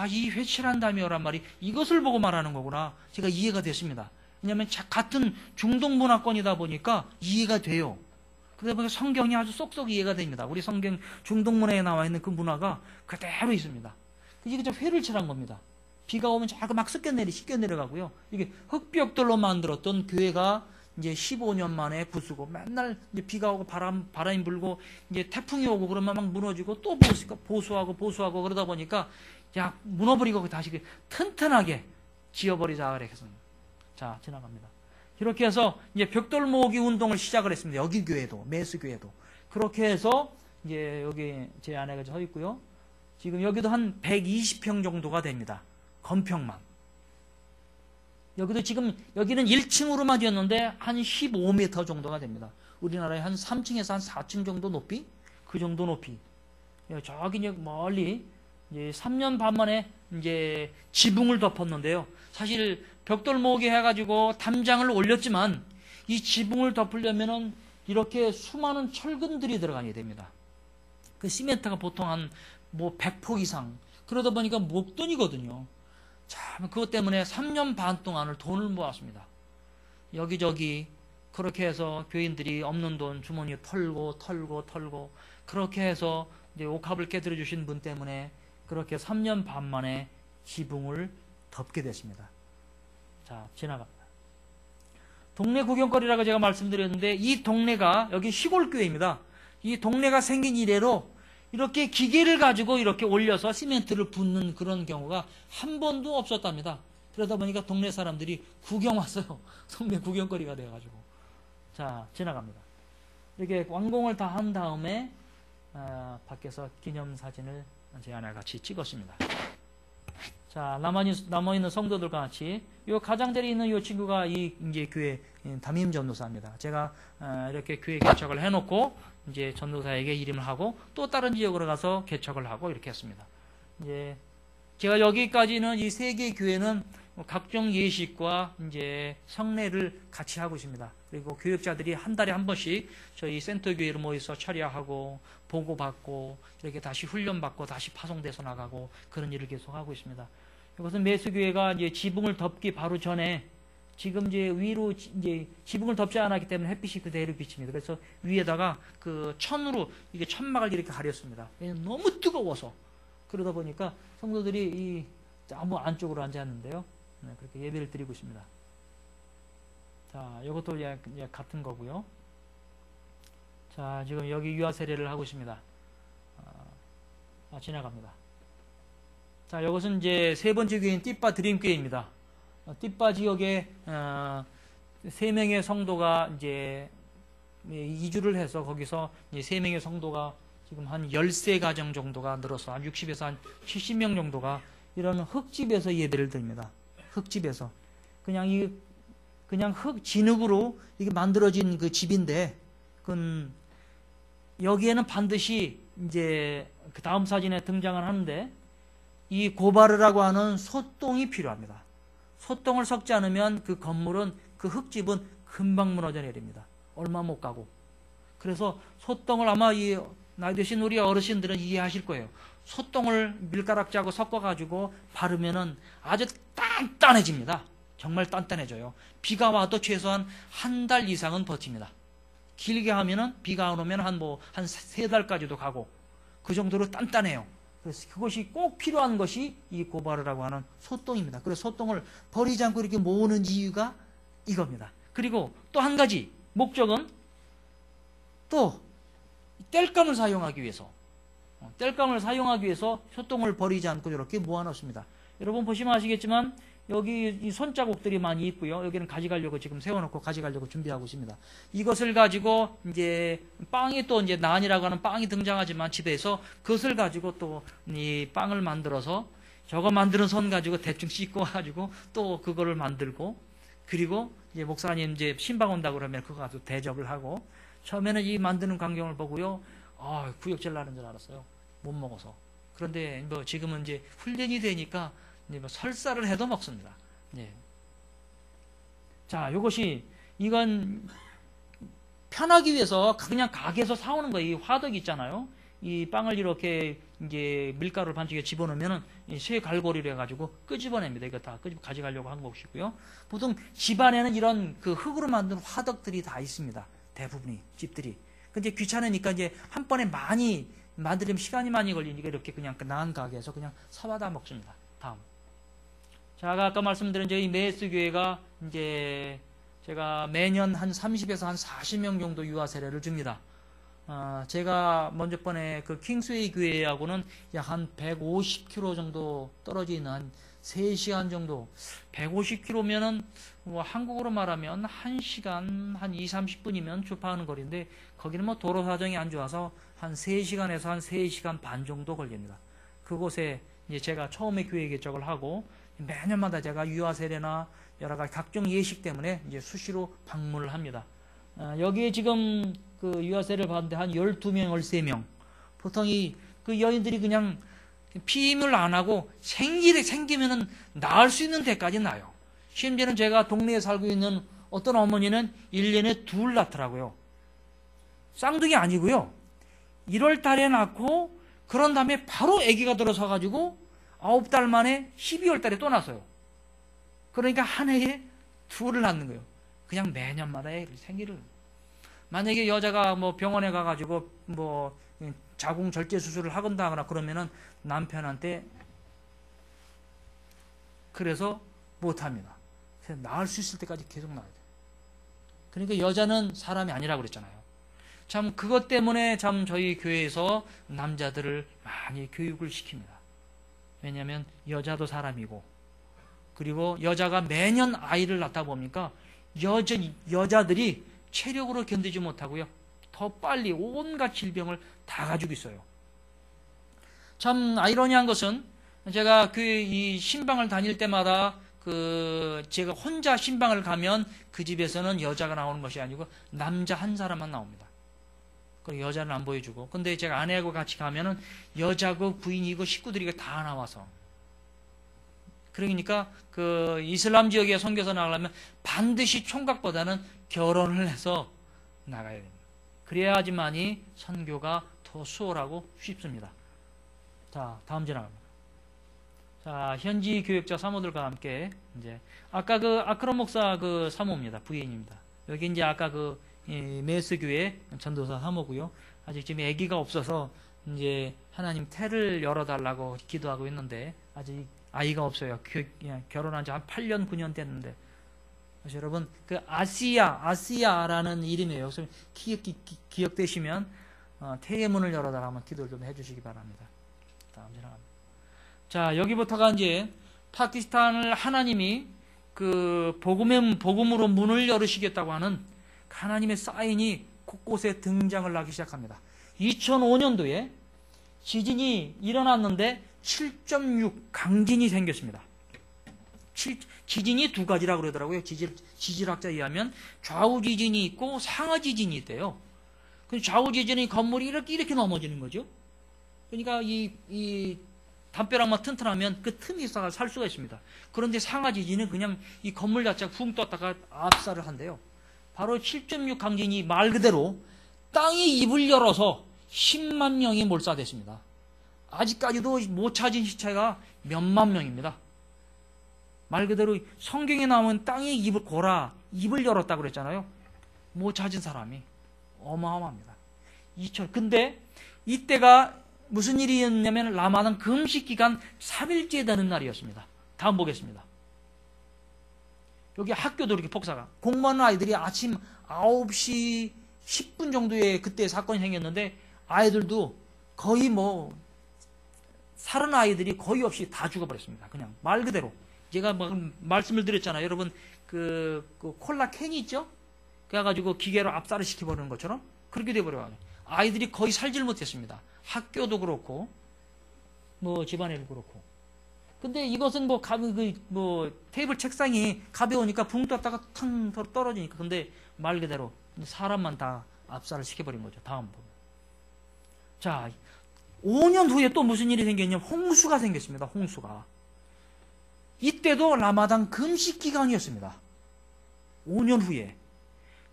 이 회칠한다며란 말이 이것을 보고 말하는 거구나. 제가 이해가 됐습니다. 왜냐하면 같은 중동 문화권이다 보니까 이해가 돼요. 그러다 보니까 성경이 아주 쏙쏙 이해가 됩니다. 우리 성경 중동 문화에 나와 있는 그 문화가 그대로 있습니다. 이게 좀 회를 칠한 겁니다. 비가 오면 자꾸 막 씻겨 내려가고요. 이게 흙벽돌로 만들었던 교회가 이제 15년 만에 부수고 맨날 이제 비가 오고 바람이 불고 이제 태풍이 오고 그러면 막 무너지고 또 보수하고 그러다 보니까 무너버리고 다시 튼튼하게 지어버리자 그래서 자, 지나갑니다. 이렇게 해서 이제 벽돌 모으기 운동을 시작을 했습니다. 여기 교회도, 메스 교회도. 그렇게 해서 이제 여기 제 아내가 서 있고요. 지금 여기도 한 120평 정도가 됩니다. 건평만. 여기도 지금 여기는 1층으로만 지었는데 한 15m 정도가 됩니다. 우리나라에 한 3층에서 한 4층 정도 높이? 그 정도 높이. 저기 이제 멀리 이제 3년 반 만에 이제 지붕을 덮었는데요. 사실 벽돌 모으기 해가지고 담장을 올렸지만 이 지붕을 덮으려면은 이렇게 수많은 철근들이 들어가야 됩니다. 그 시멘트가 보통 한 100폭 이상. 그러다 보니까 목돈이거든요. 참, 그것 때문에 3년 반 동안을 돈을 모았습니다. 여기저기 그렇게 해서 교인들이 없는 돈 주머니에 털고 그렇게 해서 이제 옥합을 깨뜨려 주신 분 때문에 그렇게 3년 반 만에 지붕을 덮게 됐습니다. 자, 지나갑니다. 동네 구경거리라고 제가 말씀드렸는데 이 동네가 여기 시골교회입니다. 이 동네가 생긴 이래로 이렇게 기계를 가지고 이렇게 올려서 시멘트를 붓는 그런 경우가 한 번도 없었답니다. 그러다 보니까 동네 사람들이 구경 왔어요. 동네 구경거리가 돼가지고. 자, 지나갑니다. 이렇게 완공을 다 한 다음에 밖에서 기념사진을 제 아내와 같이 찍었습니다. 자, 남아있는 성도들과 같이 요 가장자리에 있는 요 친구가 이제 교회 담임 전도사입니다. 제가 이렇게 교회 개척을 해놓고 이제 전도사에게 이름을 하고 또 다른 지역으로 가서 개척을 하고 이렇게 했습니다. 이제 제가 여기까지는 이 세 개 교회는 각종 예식과 이제 성례를 같이 하고 있습니다. 그리고 교역자들이 한 달에 한 번씩 저희 센터 교회로 모여서 철야하고 보고받고 이렇게 다시 훈련받고 다시 파송돼서 나가고 그런 일을 계속 하고 있습니다. 이것은 메스교회가 이제 지붕을 덮기 바로 전에 지금 이제 위로 이제 지붕을 덮지 않았기 때문에 햇빛이 그대로 비칩니다. 그래서 위에다가 그 천으로 이게 천막을 이렇게 가렸습니다. 왜냐면 너무 뜨거워서. 그러다 보니까 성도들이 너무 안쪽으로 앉았는데요. 네, 그렇게 예배를 드리고 있습니다. 자, 이것도 같은 거고요. 자, 지금 여기 유아 세례를 하고 있습니다. 지나갑니다. 자, 이것은 이제 세 번째 교회인 띠빠 드림교회입니다. 띠빠 지역에 3명의 성도가 이제 이주를 해서 거기서 3명의 성도가 지금 한 13가정 정도가 늘어서 한 60에서 한 70명 정도가 이런 흙집에서 예배를 드립니다. 흙집에서. 그냥 흙 진흙으로 이게 만들어진 그 집인데, 여기에는 반드시 이제 그 다음 사진에 등장을 하는데, 이 고바르라고 하는 소똥이 필요합니다. 소똥을 섞지 않으면 그 건물은, 그 흙집은 금방 무너져 내립니다. 얼마 못 가고. 그래서 소똥을 아마 이 나이 드신 우리 어르신들은 이해하실 거예요. 소똥을 밀가락지하고 섞어가지고 바르면은 아주 단단해집니다. 정말 단단해져요. 비가 와도 최소한 한 달 이상은 버팁니다. 길게 하면은 비가 안 오면 한 3달까지도 가고 그 정도로 단단해요. 그래서 그것이 꼭 필요한 것이 이 고바르라고 하는 소똥입니다. 그래서 소똥을 버리지 않고 이렇게 모으는 이유가 이겁니다. 그리고 또 한 가지 목적은 또 땔감을 사용하기 위해서, 땔감을 사용하기 위해서 소똥을 버리지 않고 이렇게 모아놓습니다. 여러분 보시면 아시겠지만 여기 이 손자국들이 많이 있고요. 여기는 가져가려고 지금 세워놓고 가져가려고 준비하고 있습니다. 이것을 가지고 이제 빵이 또 이제 난이라고 하는 빵이 등장하지만 집에서 그것을 가지고 또 이 빵을 만들어서 저거 만드는 손 가지고 대충 씻고 가지고 또 그거를 만들고, 그리고 이제 목사님 이제 신방 온다고 그러면 그거 가지고 대접을 하고, 처음에는 이 만드는 광경을 보고요. 구역질 나는 줄 알았어요. 못 먹어서. 그런데 뭐 지금은 이제 훈련이 되니까 뭐 설사를 해도 먹습니다. 예. 자, 이건 편하기 위해서 그냥 가게에서 사오는 거예요. 이 화덕 있잖아요. 이 빵을 이렇게 이제 밀가루를 반죽에 집어넣으면은 쇠 갈고리로 해가지고 끄집어냅니다. 이거 다 가져가려고 한 것이고요. 보통 집안에는 이런 그 흙으로 만든 화덕들이 다 있습니다. 대부분이 집들이. 근데 귀찮으니까 이제 한 번에 많이 만들면 시간이 많이 걸리니까 이렇게 그냥 나은 가게에서 그냥 사와다 먹습니다. 다음. 자, 아까 말씀드린 저희 메스 교회가 이제 제가 매년 한 30에서 한 40명 정도 유아 세례를 줍니다. 제가 먼저 번에 그 킹스웨이 교회하고는 약 한 150km 정도 떨어져 있는 한 3시간 정도, 150km면은 뭐 한국으로 말하면 1시간 한 2, 30분이면 주파하는 거리인데, 거기는 뭐 도로 사정이 안 좋아서 한 3시간에서 한 3시간 반 정도 걸립니다. 그곳에 이제 제가 처음에 교회 개척을 하고 매년마다 제가 유아 세례나 여러 가지 각종 예식 때문에 이제 수시로 방문을 합니다. 여기에 지금 그 유아 세례를 받는데 한 12명, 13명. 보통 그 여인들이 그냥 피임을 안 하고 생기면은 낳을 수 있는 데까지 나요. 심지어는 제가 동네에 살고 있는 어떤 어머니는 1년에 2 낳더라고요. 쌍둥이 아니고요. 1월 달에 낳고 그런 다음에 바로 아기가 들어서 가지고 9달 만에 12월 달에 또 낳았어요. 그러니까 한 해에 2를 낳는 거예요. 그냥 매년마다 생기를. 만약에 여자가 뭐 병원에 가가지고 뭐 자궁 절제 수술을 하거나 그러면은 남편한테 그래서 못합니다. 낳을 수 있을 때까지 계속 낳아야 돼요. 그러니까 여자는 사람이 아니라고 그랬잖아요. 참 그것 때문에 참 저희 교회에서 남자들을 많이 교육을 시킵니다. 왜냐하면 여자도 사람이고, 그리고 여자가 매년 아이를 낳다 보니까 여자들이 체력으로 견디지 못하고요. 더 빨리 온갖 질병을 다 가지고 있어요. 참 아이러니한 것은 제가 이 신방을 다닐 때마다 제가 혼자 신방을 가면 그 집에서는 여자가 나오는 것이 아니고 남자 한 사람만 나옵니다. 그리고 여자는 안 보여주고. 근데 제가 아내하고 같이 가면은 여자고 부인이고 식구들이 다 나와서. 그러니까 그 이슬람 지역에 선교사 나가려면 반드시 총각보다는 결혼을 해서 나가야 됩니다. 그래야지만이 선교가 더 수월하고 쉽습니다. 자, 다음 지나갑니다. 자, 현지 교역자 사모들과 함께 이제 아까 그 아크론 목사 그 사모입니다. 부인입니다. 여기 이제 아까 메스 교회 전도사 사모고요. 아직 지금 아기가 없어서 이제 하나님 태를 열어달라고 기도하고 있는데 아직 아이가 없어요. 결혼한 지 한 8년 9년 됐는데 그래서 여러분, 그 아시아라는 이름이에요. 그래서 기억되시면, 태의 문을 열어달라 한번 기도를 좀 해주시기 바랍니다. 다음 지나갑니다. 자, 여기부터가 이제 파키스탄을 하나님이 그 복음으로 문을 열으시겠다고 하는 하나님의 사인이 곳곳에 등장을 하기 시작합니다. 2005년도에 지진이 일어났는데 7.6 강진이 생겼습니다. 지진이 두 가지라고 그러더라고요. 지질학자에 의하면 좌우 지진이 있고 상하 지진이 있대요. 좌우 지진이 건물이 이렇게 넘어지는 거죠. 그러니까 이 담벼락만 튼튼하면 그 틈이 있어가 살 수가 있습니다. 그런데 상하 지진은 그냥 이 건물 자체가 붕 떴다가 압살을 한대요. 바로 7.6 강진이 말 그대로 땅이 입을 열어서 10만 명이 몰살됐습니다. 아직까지도 못 찾은 시체가 몇만 명입니다. 말 그대로 성경에 나오면 땅의 입을 열었다고 그랬잖아요. 못 찾은 사람이 어마어마합니다. 근데 이때가 무슨 일이었냐면 라마단 금식 기간 3일째 되는 날이었습니다. 다음 보겠습니다. 여기 학교도 이렇게 폭사가. 공부하는 아이들이 아침 9시 10분 정도에 그때 사건이 생겼는데 아이들도 거의 살은 아이들이 거의 없이 다 죽어버렸습니다. 그냥 말 그대로. 제가 말씀을 드렸잖아요. 여러분, 그 콜라 캔이 있죠? 그래가지고 기계로 압살을 시켜버리는 것처럼 그렇게 돼버려요. 아이들이 거의 살질 못했습니다. 학교도 그렇고, 집안에도 그렇고. 근데 이것은 테이블 책상이 가벼우니까 붕 떴다가 탕 떨어지니까. 근데 말 그대로 사람만 다 압살을 시켜버린 거죠. 다음 번. 자, 5년 후에 또 무슨 일이 생겼냐면 홍수가 생겼습니다. 홍수가. 이때도 라마단 금식 기간이었습니다. 5년 후에.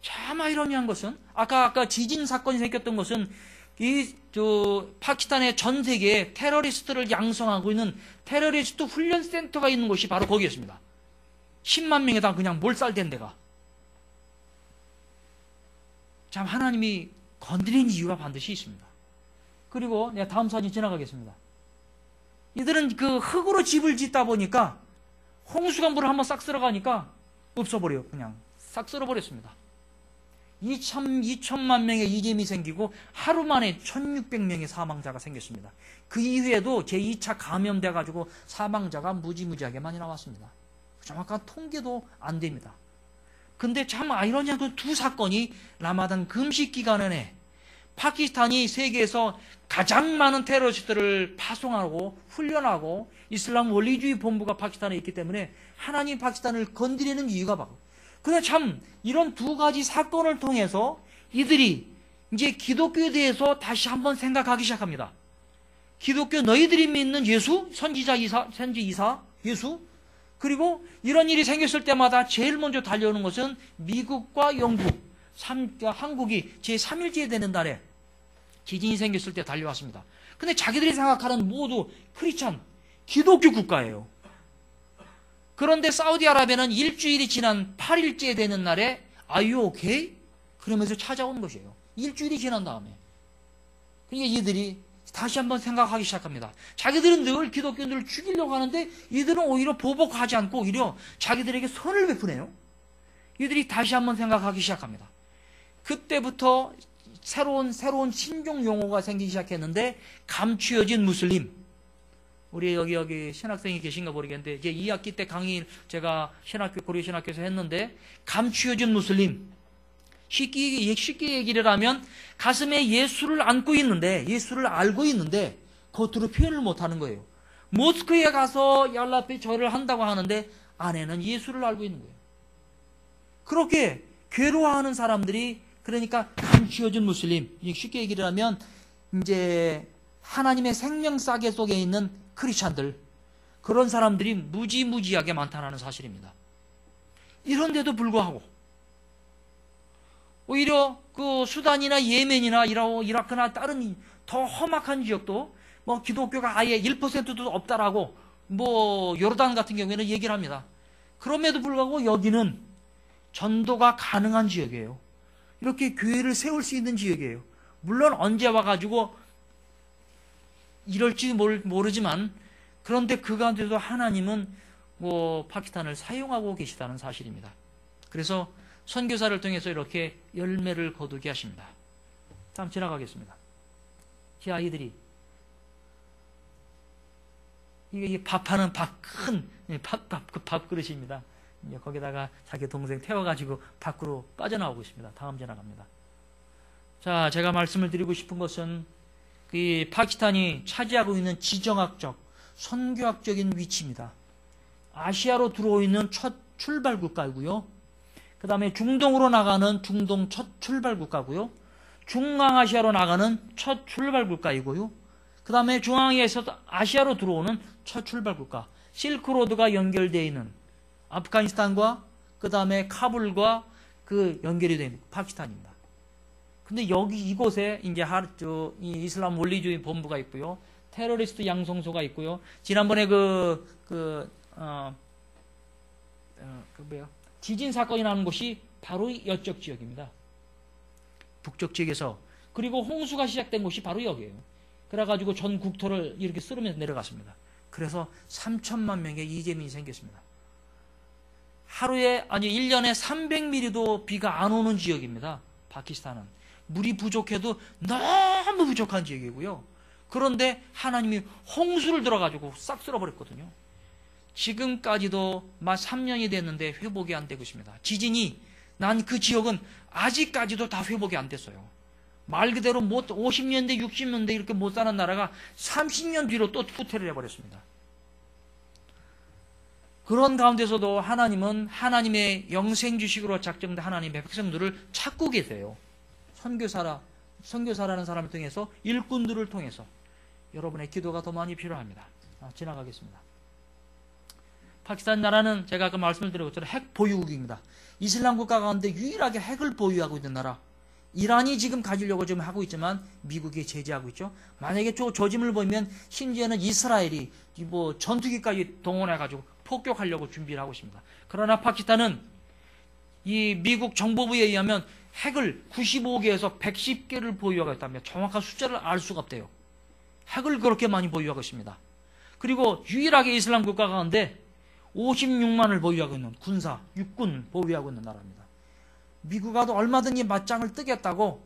참 아이러니한 것은 아까 지진 사건이 생겼던 것은 파키스탄의 전 세계에 테러리스트를 양성하고 있는 테러리스트 훈련 센터가 있는 곳이 바로 거기였습니다. 10만 명에다 그냥 몰살된 데가. 참 하나님이 건드린 이유가 반드시 있습니다. 그리고 내가 다음 사진 지나가겠습니다. 이들은 그 흙으로 집을 짓다 보니까 홍수가 물을 한번 싹 쓸어가니까 없어버려요. 그냥 싹 쓸어버렸습니다. 2천만 명의 이재민이 생기고 하루 만에 1600명의 사망자가 생겼습니다. 그 이후에도 제2차 감염돼가지고 사망자가 무지무지하게 많이 나왔습니다. 정확한 통계도 안 됩니다. 근데 참 아이러니한 그 두 사건이 라마단 금식 기간에 파키스탄이 세계에서 가장 많은 테러리스트를 파송하고 훈련하고 이슬람 원리주의 본부가 파키스탄에 있기 때문에 하나님 파키스탄을 건드리는 이유가 바로. 근데 참 이런 두 가지 사건을 통해서 이들이 이제 기독교에 대해서 다시 한번 생각하기 시작합니다. 기독교 너희들이 믿는 예수, 선지 이사, 예수. 그리고 이런 일이 생겼을 때마다 제일 먼저 달려오는 것은 미국과 영국, 한국이 제3일째 되는 날에 지진이 생겼을 때 달려왔습니다. 근데 자기들이 생각하는 모두 크리스찬, 기독교 국가예요. 그런데 사우디아라비아는 일주일이 지난 8일째 되는 날에 Are you okay? 그러면서 찾아온 것이에요. 일주일이 지난 다음에. 그러니까 이들이 다시 한번 생각하기 시작합니다. 자기들은 늘 기독교인들을 죽이려고 하는데 이들은 오히려 보복하지 않고 오히려 자기들에게 선을 베푸네요. 이들이 다시 한번 생각하기 시작합니다. 그때부터 새로운 신종 용어가 생기기 시작했는데 감추어진 무슬림. 우리 여기 신학생이 계신가 모르겠는데 이제 2학기 때 강의 제가 고려 신학교에서 했는데 감추어진 무슬림. 쉽게 얘기를 하면 가슴에 예수를 안고 있는데 예수를 알고 있는데 겉으로 표현을 못하는 거예요. 모스크에 가서 얄라피 절을 한다고 하는데 안에는 예수를 알고 있는 거예요. 그렇게 괴로워하는 사람들이 그러니까 감추어진 무슬림. 쉽게 얘기를 하면 이제 하나님의 생명싸개 속에 있는 크리스찬들, 그런 사람들이 무지무지하게 많다는 사실입니다. 이런데도 불구하고 오히려 그 수단이나 예멘이나 이라크나 다른 더 험악한 지역도 기독교가 아예 1%도 없다라고 요르단 같은 경우에는 얘기를 합니다. 그럼에도 불구하고 여기는 전도가 가능한 지역이에요. 이렇게 교회를 세울 수 있는 지역이에요. 물론 언제 와가지고 이럴지 모르지만 그런데 그 가운데도 하나님은 파키스탄을 사용하고 계시다는 사실입니다. 그래서 선교사를 통해서 이렇게 열매를 거두게 하십니다. 다음 지나가겠습니다. 이 아이들이 이게 밥하는 큰 밥그릇입니다. 거기다가 자기 동생 태워가지고 밖으로 빠져나오고 있습니다. 다음 지나갑니다. 자, 제가 말씀을 드리고 싶은 것은 이 파키스탄이 차지하고 있는 지정학적, 선교학적인 위치입니다. 아시아로 들어오는 첫 출발 국가이고요. 그 다음에 중동으로 나가는 중동 첫 출발 국가고요. 중앙아시아로 나가는 첫 출발 국가이고요. 그 다음에 중앙에서 아시아로 들어오는 첫 출발 국가. 실크로드가 연결되어 있는 아프가니스탄과 그 다음에 카불과 그 연결이 된 파키스탄입니다. 근데 이곳에 이제 이 이슬람 원리주의 본부가 있고요. 테러리스트 양성소가 있고요. 지난번에 지진 사건이 나는 곳이 바로 이쪽 지역입니다. 북쪽 지역에서. 그리고 홍수가 시작된 곳이 바로 여기에요. 그래가지고 전 국토를 이렇게 쓸으면서 내려갔습니다. 그래서 3천만 명의 이재민이 생겼습니다. 1년에 300mm도 비가 안 오는 지역입니다. 파키스탄은. 물이 부족해도 너무 부족한 지역이고요. 그런데 하나님이 홍수를 들어가지고 싹 쓸어버렸거든요. 지금까지도 막 3년이 됐는데 회복이 안 되고 있습니다. 지진이 난 그 지역은 아직까지도 다 회복이 안 됐어요. 말 그대로 50년대, 60년대 이렇게 못 사는 나라가 30년 뒤로 또 후퇴를 해버렸습니다. 그런 가운데서도 하나님은 하나님의 영생주식으로 작정된 하나님의 백성들을 찾고 계세요. 선교사라는 사람을 통해서, 일꾼들을 통해서. 여러분의 기도가 더 많이 필요합니다. 지나가겠습니다. 파키스탄 나라는 제가 아까 말씀을 드린 것처럼 핵 보유국입니다. 이슬람 국가 가운데 유일하게 핵을 보유하고 있는 나라. 이란이 지금 가지려고 좀 하고 있지만 미국이 제재하고 있죠. 만약에 조짐을 보면 심지어는 이스라엘이 전투기까지 동원해가지고 폭격하려고 준비를 하고 있습니다. 그러나 파키스탄은 이 미국 정보부에 의하면 핵을 95개에서 110개를 보유하고 있다며 정확한 숫자를 알 수가 없대요. 핵을 그렇게 많이 보유하고 있습니다. 그리고 유일하게 이슬람 국가 가운데 56만을 보유하고 있는 군사, 육군 보유하고 있는 나라입니다. 미국하고 얼마든지 맞짱을 뜨겠다고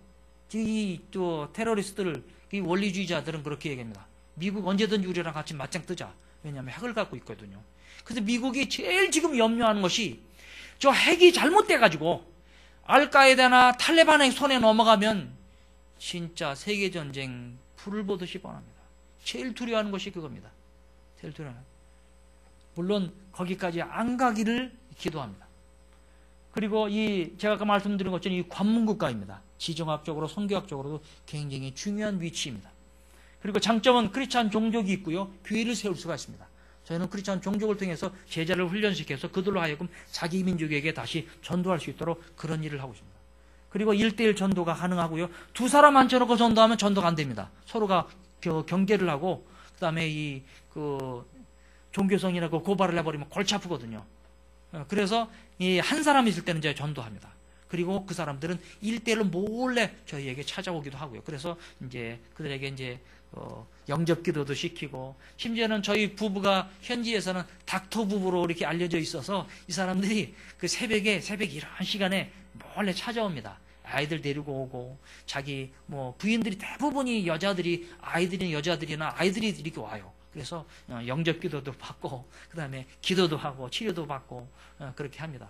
테러리스트들, 이 원리주의자들은 그렇게 얘기합니다. 미국 언제든지 우리랑 같이 맞짱 뜨자. 왜냐하면 핵을 갖고 있거든요. 그래서 미국이 제일 지금 염려하는 것이 저 핵이 잘못돼가지고 알카에다나 탈레반의 손에 넘어가면 진짜 세계전쟁 불을 보듯이 뻔합니다. 제일 두려워하는 것이 그겁니다. 제일 두려워하는. 물론 거기까지 안 가기를 기도합니다. 그리고 제가 아까 말씀드린 것처럼 이 관문국가입니다. 지정학적으로 선교학적으로도 굉장히 중요한 위치입니다. 그리고 장점은 크리스찬 종족이 있고요. 교회를 세울 수가 있습니다. 저희는 크리스찬 종족을 통해서 제자를 훈련시켜서 그들로 하여금 자기 민족에게 다시 전도할 수 있도록 그런 일을 하고 있습니다. 그리고 1:1 전도가 가능하고요. 두 사람 앉혀놓고 전도하면 전도가 안 됩니다. 서로가 경계를 하고 그다음에 종교성이라고 고발을 해버리면 골치 아프거든요. 그래서 한 사람이 있을 때는 이제 전도합니다. 그리고 그 사람들은 1:1로 몰래 저희에게 찾아오기도 하고요. 그래서 이제 그들에게 영접 기도도 시키고, 심지어는 저희 부부가 현지에서는 닥터 부부로 이렇게 알려져 있어서 이 사람들이 그 새벽 이런 시간에 몰래 찾아옵니다. 아이들 데리고 오고, 자기 부인들이 대부분이 여자들이나 아이들이 이렇게 와요. 그래서 영접 기도도 받고, 그 다음에 기도도 하고 치료도 받고 그렇게 합니다.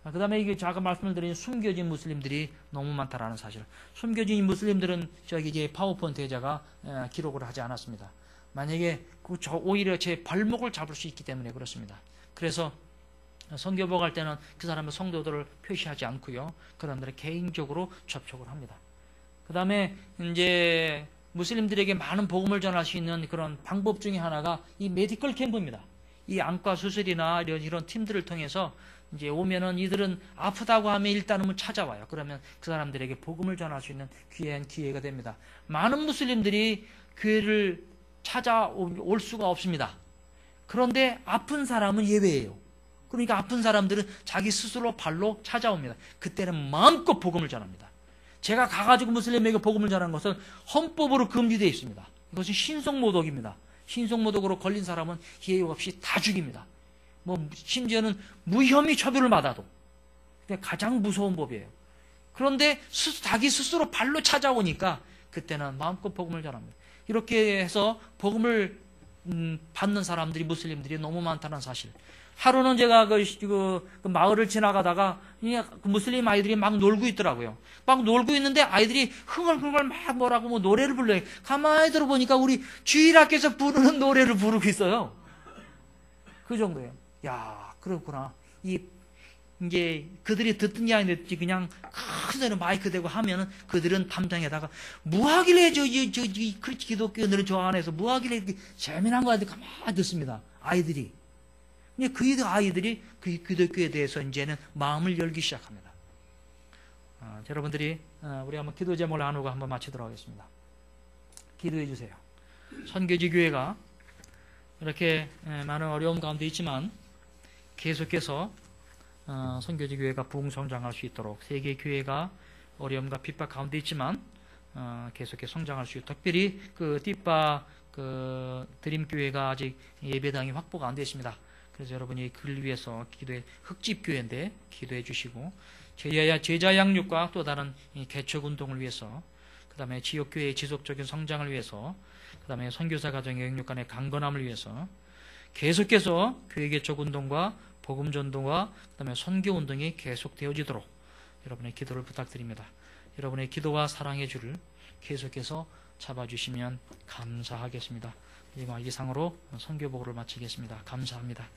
그 다음에 이게 아까 말씀을 드린 숨겨진 무슬림들이 너무 많다라는 사실. 숨겨진 무슬림들은 이제 파워포인트 제가 기록을 하지 않았습니다. 만약에 오히려 제 발목을 잡을 수 있기 때문에 그렇습니다. 그래서 선교복 할 때는 그 사람의 성도들을 표시하지 않고요. 그런들은 개인적으로 접촉을 합니다. 그 다음에 이제 무슬림들에게 많은 복음을 전할 수 있는 그런 방법 중에 하나가 이 메디컬 캠프입니다. 이 안과 수술이나 이런 팀들을 통해서 이제 오면은 이들은 아프다고 하면 일단은 찾아와요. 그러면 그 사람들에게 복음을 전할 수 있는 귀한 기회가 됩니다. 많은 무슬림들이 교회를 찾아올 수가 없습니다. 그런데 아픈 사람은 예외예요. 그러니까 아픈 사람들은 자기 스스로 발로 찾아옵니다. 그때는 마음껏 복음을 전합니다. 제가 가가지고 무슬림에게 복음을 전하는 것은 헌법으로 금지되어 있습니다. 이것은 신속모독입니다. 신속모독으로 걸린 사람은 예외 없이 다 죽입니다. 심지어는 무혐의 처벌을 받아도 가장 무서운 법이에요. 그런데 자기 스스로 발로 찾아오니까 그때는 마음껏 복음을 전합니다. 이렇게 해서 복음을 받는 사람들이, 무슬림들이 너무 많다는 사실. 하루는 제가 그 마을을 지나가다가 그 무슬림 아이들이 막 놀고 있더라고요. 막 놀고 있는데 아이들이 흥얼흥얼 막 뭐라고 뭐 노래를 불러요. 가만히 들어보니까 우리 주일학교에서 부르는 노래를 부르고 있어요. 그 정도예요. 야, 그렇구나. 이제 그들이 듣는 게 아닌데 그냥 큰 소리로 마이크 대고 하면은 그들은 담장에다가 뭐하길래 기독교인들은 저 안에서 뭐하길래 이렇게 재미난 거 하는데 가만히 듣습니다. 아이들이. 근데 그 아이들이 그 기독교에 대해서 이제는 마음을 열기 시작합니다. 여러분들이 우리 한번 기도 제목을 나누고 한번 마치도록 하겠습니다. 기도해 주세요. 선교지 교회가 이렇게 많은 어려움 가운데 있지만 계속해서 선교지 교회가 부흥성장할 수 있도록, 세계 교회가 어려움과 핍박 가운데 있지만 계속해서 성장할 수 있도록, 특별히 그 띠바 드림교회가 아직 예배당이 확보가 안 됐습니다. 그래서 여러분이 그를 위해서 흑집교회인데 기도해 주시고, 제자 양육과 또 다른 개척운동을 위해서, 그 다음에 지역교회의 지속적인 성장을 위해서, 그 다음에 선교사 가정의 영육간의 강건함을 위해서 계속해서 교회 개척운동과 복음전도와 그 다음에 선교운동이 계속되어지도록 여러분의 기도를 부탁드립니다. 여러분의 기도와 사랑의 줄을 계속해서 잡아주시면 감사하겠습니다. 이상으로 선교복으로 마치겠습니다. 감사합니다.